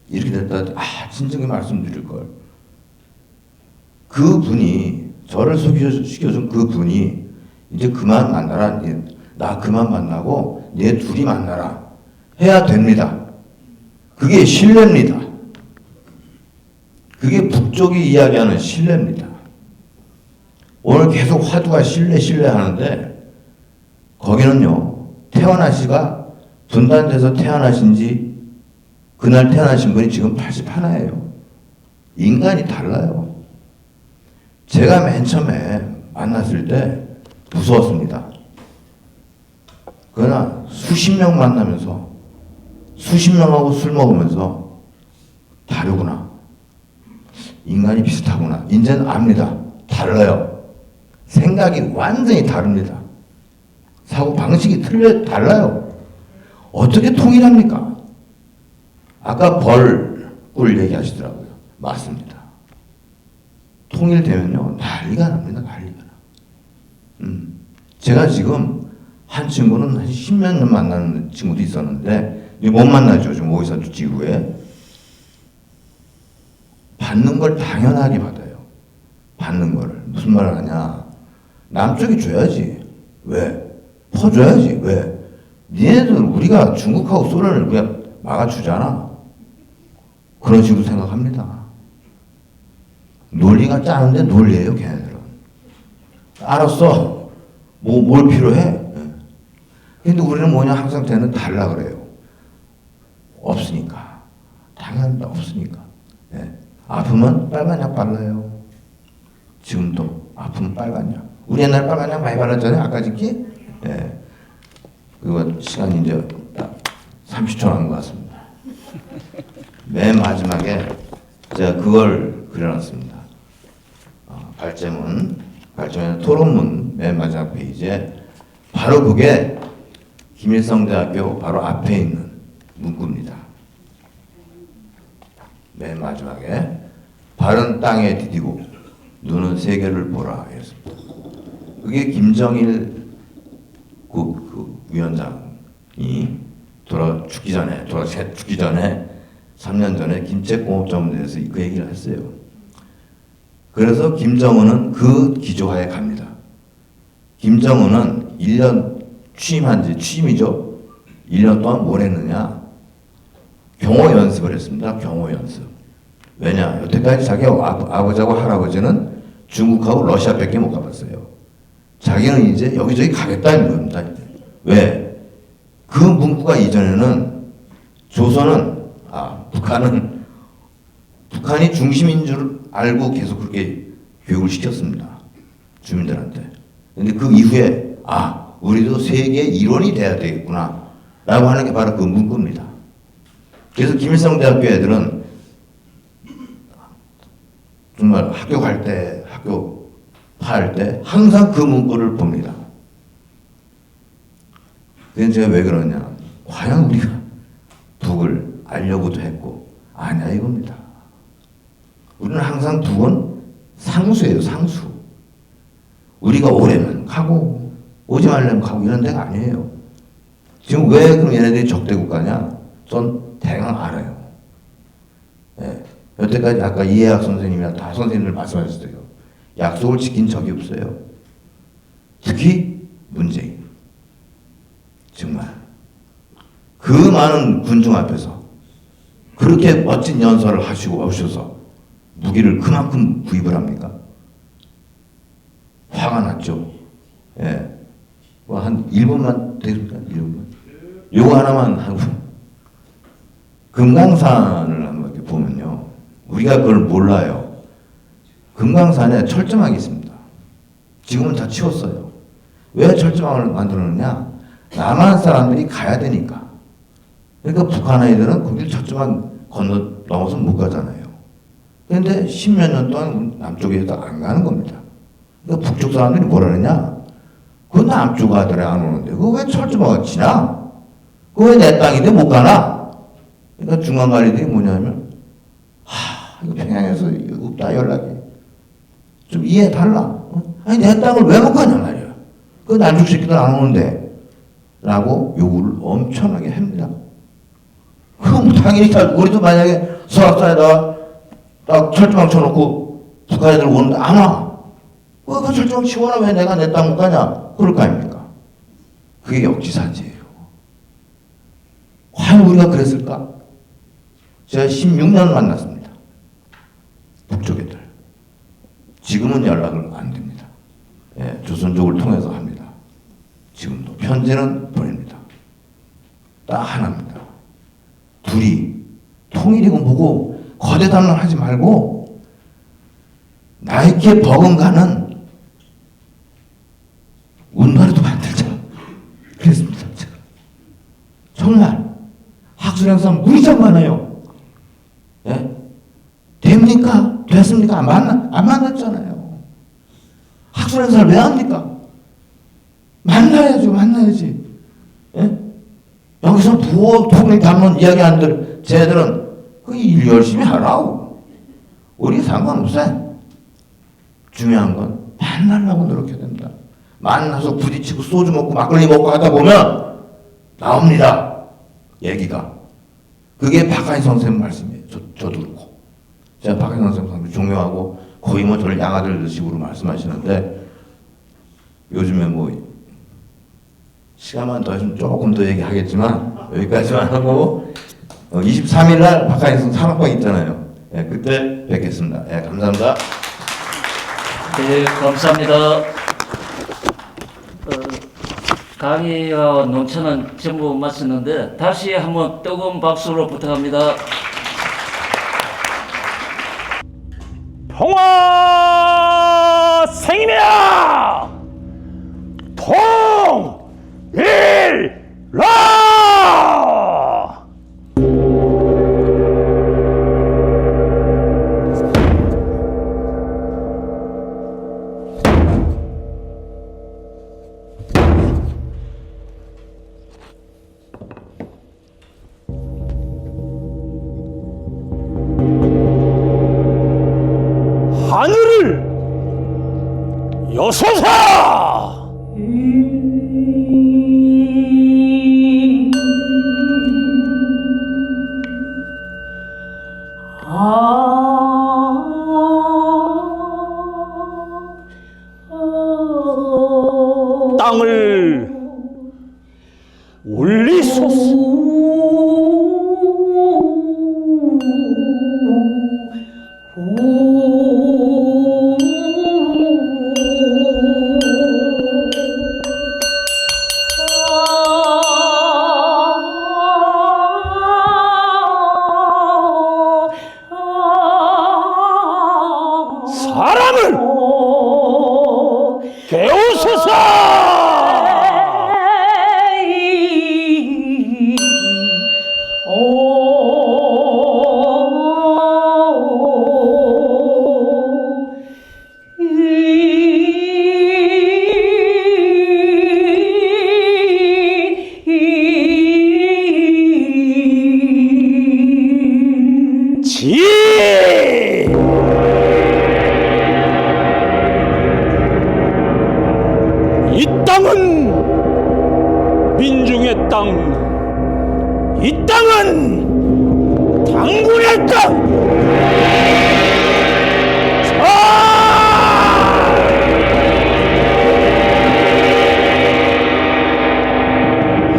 이렇게 됐다. 진정하게 말씀드릴 걸. 그 분이 저를 소개시켜준 그 분이 이제 그만 만나라. 나 그만 만나고 얘 둘이 만나라. 해야 됩니다. 그게 신뢰입니다. 그게 북쪽이 이야기하는 신뢰입니다. 오늘 계속 화두가 신뢰 하는데 거기는요. 태어나시가 분단돼서 태어나신 지 그날 태어나신 분이 지금 81예요. 인간이 달라요. 제가 맨 처음에 만났을 때 무서웠습니다. 그러나 수십 명 만나면서 수십 명하고 술 먹으면서 다르구나. 인간이 비슷하구나. 이제는 압니다. 달라요. 생각이 완전히 다릅니다. 사고 방식이 달라요. 어떻게 통일합니까? 아까 꿀 얘기하시더라고요. 맞습니다. 통일되면요 난리가 납니다. 난리가 나. 제가 지금 한 친구는 한 10몇 년 만나는 친구도 있었는데 이제 못 만나죠. 지금 오이사주지 이후에. 받는 걸 당연하게 받아요. 받는 거를. 무슨 말을 하냐. 남쪽이 줘야지. 왜? 퍼줘야지. 왜? 니네들 우리가 중국하고 소련을 그냥 막아주잖아. 그런 식으로 생각합니다. 논리가 짜는데 논리예요, 걔네들은. 알았어. 뭘 필요해? 근데 우리는 뭐냐, 항상 걔는 달라 그래요. 없으니까. 당연합니다. 없으니까. 예. 아프면 빨간 약 발라요. 지금도 아프면 빨간 약. 우리 옛날 빨간 약 많이 발랐잖아요. 아까 짓기? 예. 그거 시간이 이제 딱 30초 남은 것 같습니다. 맨 마지막에 제가 그걸 그려놨습니다. 발제문의 토론문 맨 마지막 페이지에 바로 그게 김일성대학교 바로 앞에 있는 문구입니다. 맨 마지막에 발은 땅에 디디고 눈은 세계를 보라 했습니다. 그게 김정일 그 위원장이 죽기 전에 3년 전에 김책공업자문에 대해서 그 얘기를 했어요. 그래서 김정은은 그 기조하에 갑니다. 김정은은 1년 취임이죠. 1년 동안 뭘 했느냐? 경호 연습을 했습니다. 경호 연습. 왜냐? 여태까지 자기 아버지하고 할아버지는 중국하고 러시아밖에 못 가봤어요. 자기는 이제 여기저기 가겠다는 겁니다. 왜? 그 문구가 이전에는 북한이 중심인 줄 알고 계속 그렇게 교육을 시켰습니다. 주민들한테. 근데 그 이후에 우리도 세계 일원이 돼야 되겠구나 라고 하는 게 바로 그 문구입니다. 그래서 김일성 대학교 애들은 정말 학교 파할 때 항상 그 문구를 봅니다. 그래서 제가 왜 그러냐. 과연 우리가 북을 알려고도 했고 아니야 이겁니다. 우리는 항상 북은 상수예요. 상수. 우리가 오려면 가고 오지 말려면 가고 이런 데가 아니에요. 지금 왜 그럼 얘네들이 적대 국가냐? 전 대강 알아요. 예. 여태까지 아까 이해학 선생님이나 다 선생님들 말씀하셨어요. 약속을 지킨 적이 없어요. 특히 문재인. 정말 그 많은 군중 앞에서 그렇게 멋진 연설을 하시고 오셔서 무기를 그만큼 구입을 합니까? 화가 났죠. 예. 한 1분만 되겠습니까? 1분만. 요거 하나만 하고 금강산을 한번 이렇게 보면요. 우리가 그걸 몰라요. 금강산에 철조망이 있습니다. 지금은 다 치웠어요. 왜 철조망을 만들었느냐? 남한 사람들이 가야 되니까. 그러니까 북한 아이들은 거길 철조망 넘어서 못 가잖아요. 그런데 10몇 년 동안 남쪽에서 안 가는 겁니다. 그러니까 북쪽 사람들이 뭐라 그러냐? 그 남쪽 아들이 안 오는데 그거 왜 철조망을 치나? 그거 왜 내 땅인데 못 가나? 그러니까 중앙관리들이 뭐냐면 이거 평양에서 없다 연락이. 좀 이해해달라. 아니 내 땅을 왜 못 가냐 말이야. 그 남쪽 새끼들 안 오는데. 라고 요구를 엄청나게 합니다. 그럼 당연히 우리도 만약에 설악산에다가 딱 철조망 쳐놓고 북한 애들 오는데 안 와. 그 철조망 치워라 왜 내가 내 땅 못 가냐. 그럴 거 아닙니까? 그게 역지사지예요. 과연 우리가 그랬을까? 제가 16년 만났습니다. 북쪽 애들. 지금은 연락을 안 됩니다. 예, 조선족을 통해서 합니다. 지금도 편지는 보냅니다. 딱 하나입니다. 둘이 통일이고 뭐고 거대 담론 하지 말고 나이키에 버금가는 운동화라도 만들자. 그랬습니다. 제가. 정말 학술행사 무지장 많아요. 예? 됩니까? 됐습니까? 안 만났잖아요. 학술행사를 왜 합니까? 만나야지. 예? 여기서 부호, 통일, 담론 이야기하는 쟤들은 그 일 열심히 하라고. 우리 상관없어요. 중요한 건 만나려고 노력해야 된다. 만나서 부딪히고 소주 먹고 막걸리 먹고 하다 보면 나옵니다. 얘기가. 그게 박하인 선생님 말씀이에요. 저도 그렇고. 제가 박하인 선생님 존경하고 거의 뭐 저를 양아들 식으로 말씀하시는데 요즘에 뭐 시간만 더 있으면 조금 더 얘기하겠지만 여기까지만 하고 23일 날 박하인 선생님 산악방 있잖아요. 예, 그때 뵙겠습니다. 예, 감사합니다. 네, 감사합니다. 강의와 논천은 전부 마쳤는데 다시 한번 뜨거운 박수로 부탁합니다. 평화생이며 통일라! 하늘을 여소사! 땅을 울리소서. 사람을 깨우소서. 이 땅은 민중의 땅, 이 땅은 당군의 땅.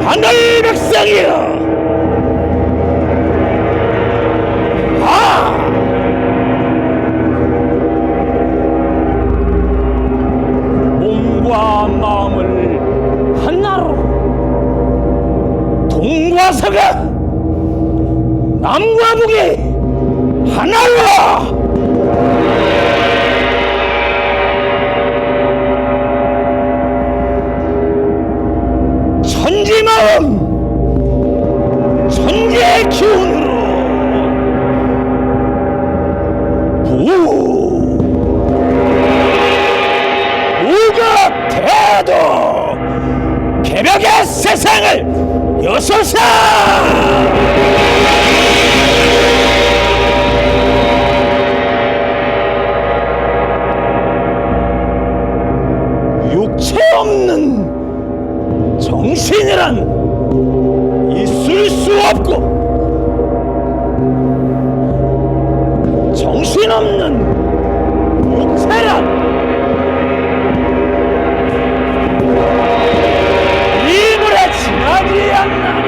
하늘 백성이여, 몸과 마음을 하나로, 동과 서가, 남과 북이 하나로 천지 마음, 천지의 기운으로 우가 대도 개벽의 세상을 여소사. 육체 없는 정신이란 있을 수 없고, 정신없는 육체란 이물에 지나지 않나니.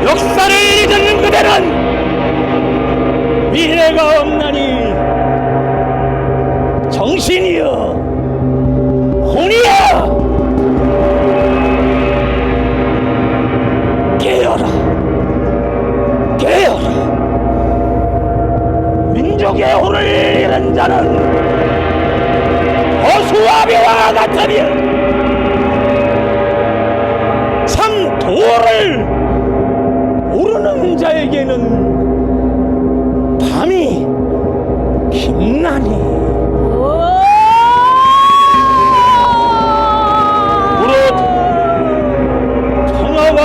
역사를 읽는 그대는 미래가 없나니. 정신이여, 혼이여, 깨어라, 깨어라. 민족의 혼을 잃은 자는 허수아비와 같으며 참 도를 모르는 자에게는 밤이 깊나니. 무릇 평화와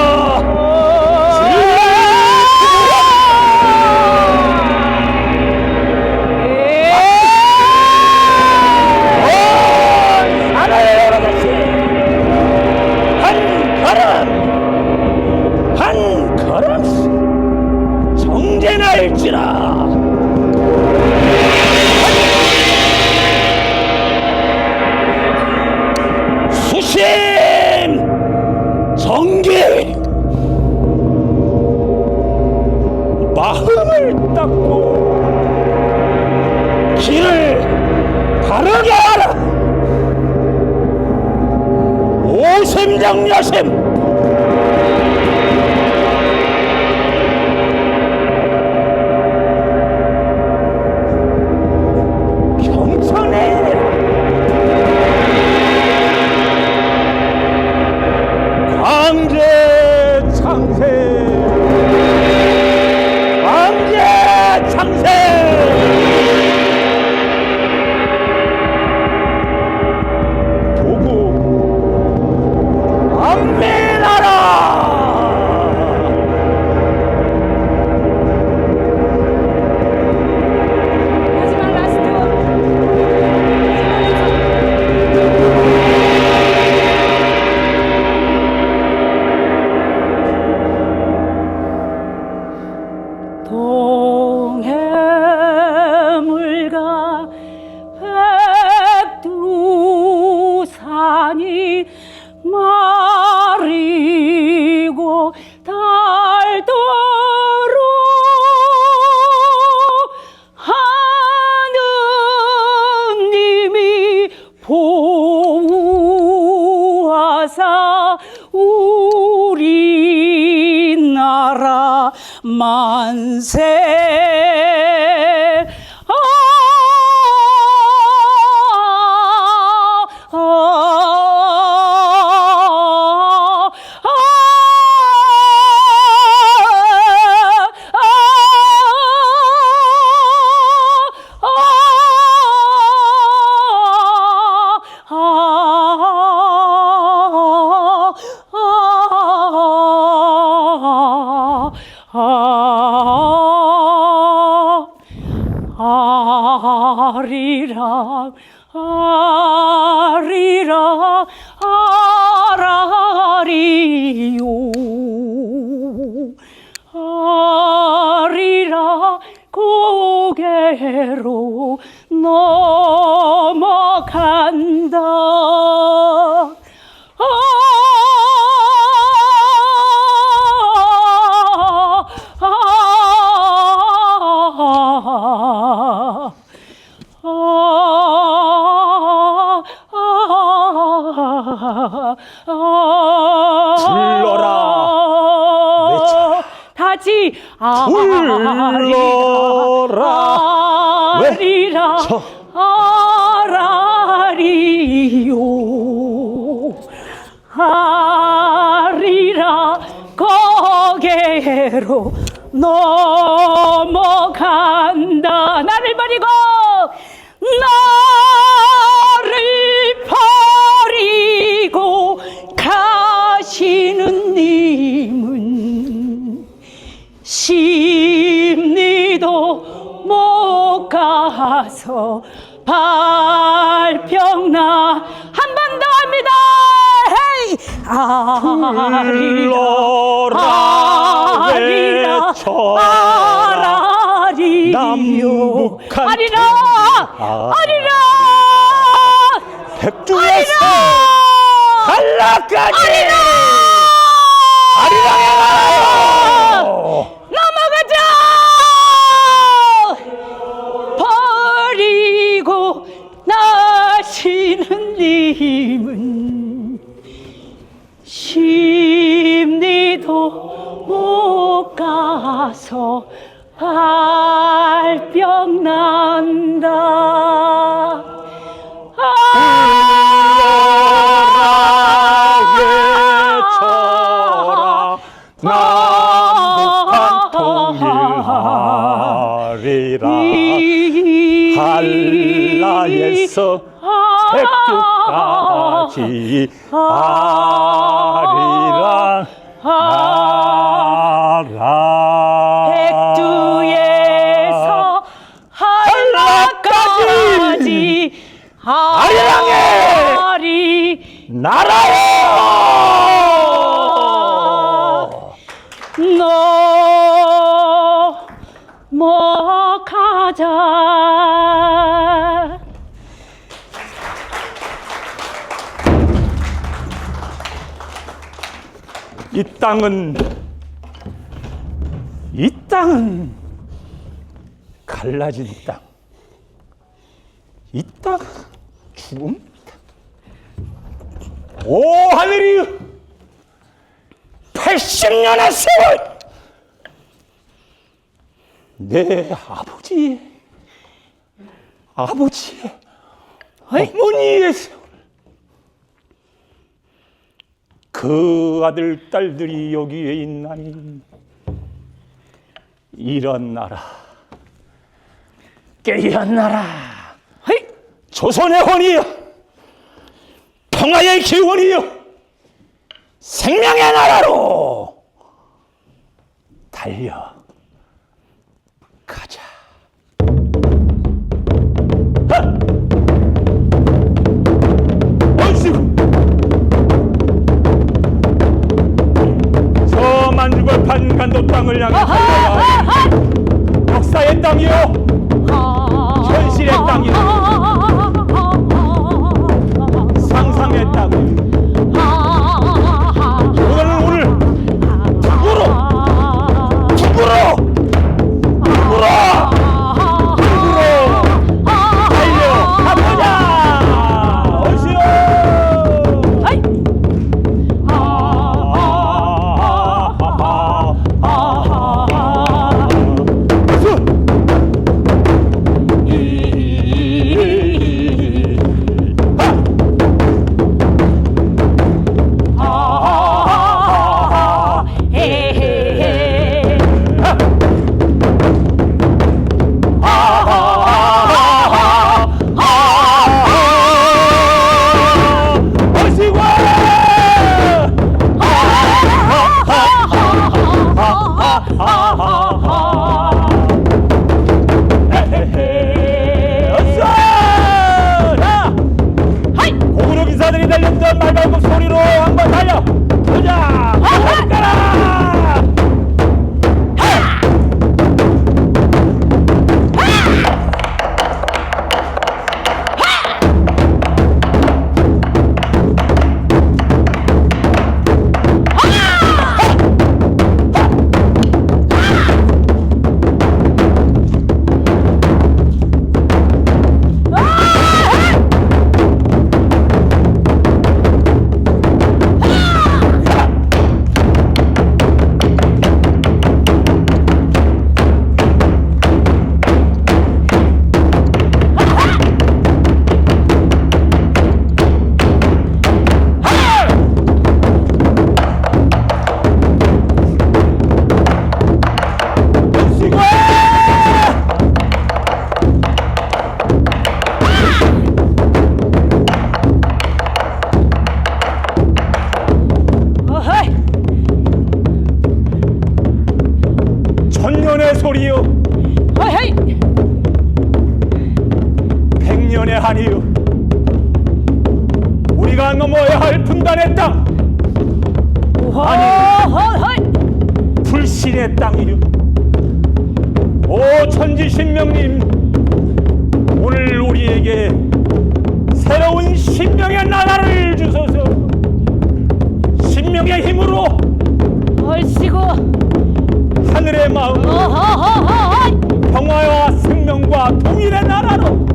선정여심 경천에 광제 창세 광제 창세 도구 안매나라 마지막 라스트. 동해물과 백두산이 마리고 닳도록 하느님이 보호하사 우리나라 만세 아리랑 아리랑 아라리요 아리랑 고개로 넘어간다 불러라 다시 불러라 아리라 외쳐. 아라리요 아리라 고개로 넘어간다 나를 버리고 나를 버리고 가시는 님은 심리도 못 가서 발병나 한 번 더 합니다 헤이 불러라 외쳐라 아리라 남북한 아리라 아리라 백두에서 한라까지 아리라 아리랑에 가요 넘어가자 버리고 나시는 님은 심리도 못 가서 발병 난다 외쳐라 남북한 통일하리라 한라에서 백두까지 아리랑 나라 백두에서 한라까지 아리랑에 아리 나라요 넘어가자 이 땅은 갈라진 땅. 이 땅 죽음. 오 하늘이 80년의 세월 내 아버지의 어머니의 세월 그 아들 딸들이 여기에 있나니 이런 나라 깨이한 나라 조선의 혼이여 평화의 기원이여 생명의 나라로 달려가자. 얼씨구 저 만주벌판 간도 땅을 향해 달려가 역사의 땅이요 현실의 땅이요 상상의 땅이요 오늘 달려가보자. 얼씨요 고구려 기사들이 달렸던 말발굽 소리로 한번 달려 보자. 가라. 천년의 소리요 백년의 한이요 우리가 넘어야 할 분단의 땅 아니 불신의 땅이요 오 천지신명님 오늘 우리에게 새로운 신명의 나라를 주소서 신명의 힘으로 얼씨구 하늘의 마음 평화와 생명과 통일의 나라로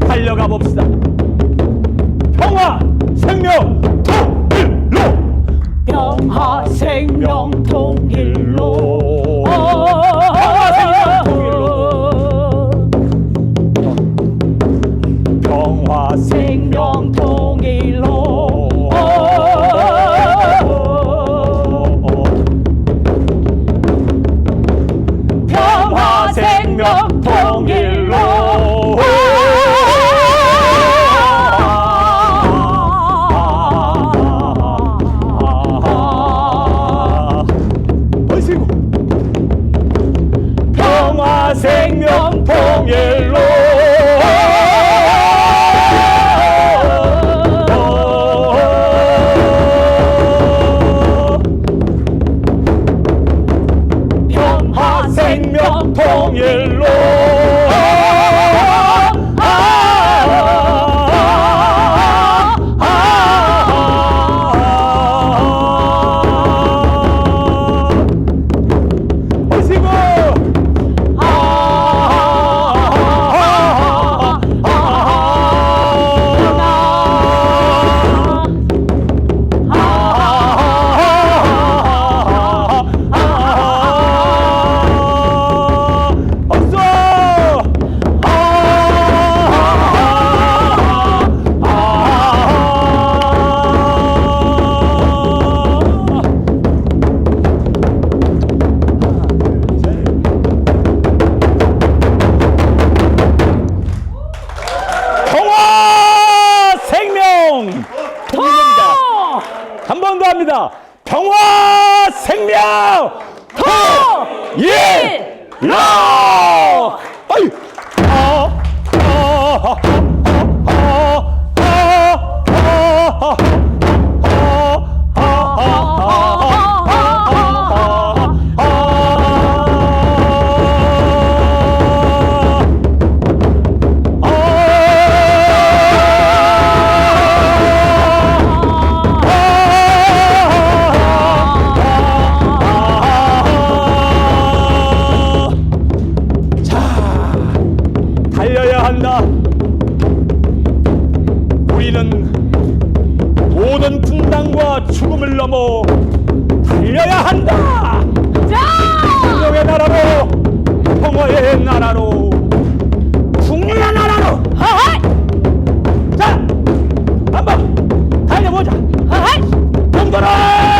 달려가 봅시다. 평화 생명 통일로 평화 생명 통일로 평화 생명 통일로 평화 생명 통일로 평화 생명 통일로 합니다. 평화 생명 통일로. 아이. 달려야 한다. 우리는 모든 분당과 죽음을 넘어 달려야 한다. 운명의 나라로, 평화의 나라로, 국민의 나라로. 자, 한번 달려보자. 동들아!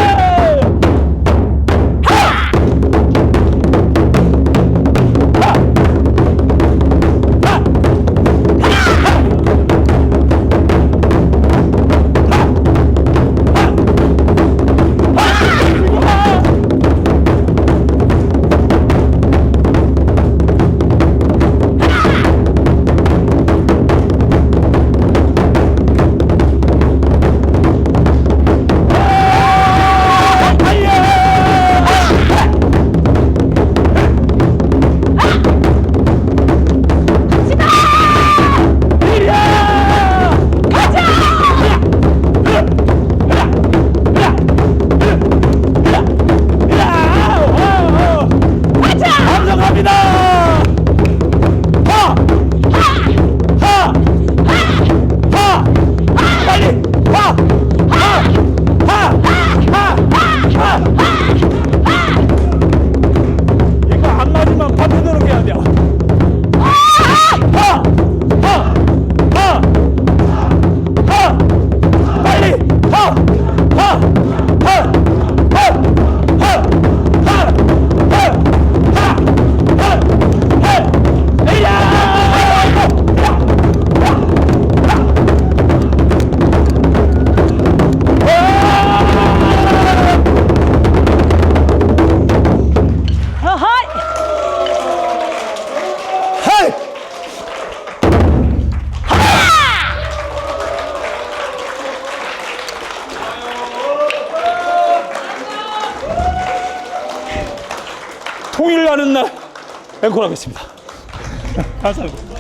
이거 안 맞으면 버텨도록 해야 돼. 빨리. 통일하는 날 앵콜하겠습니다. 감사합니다.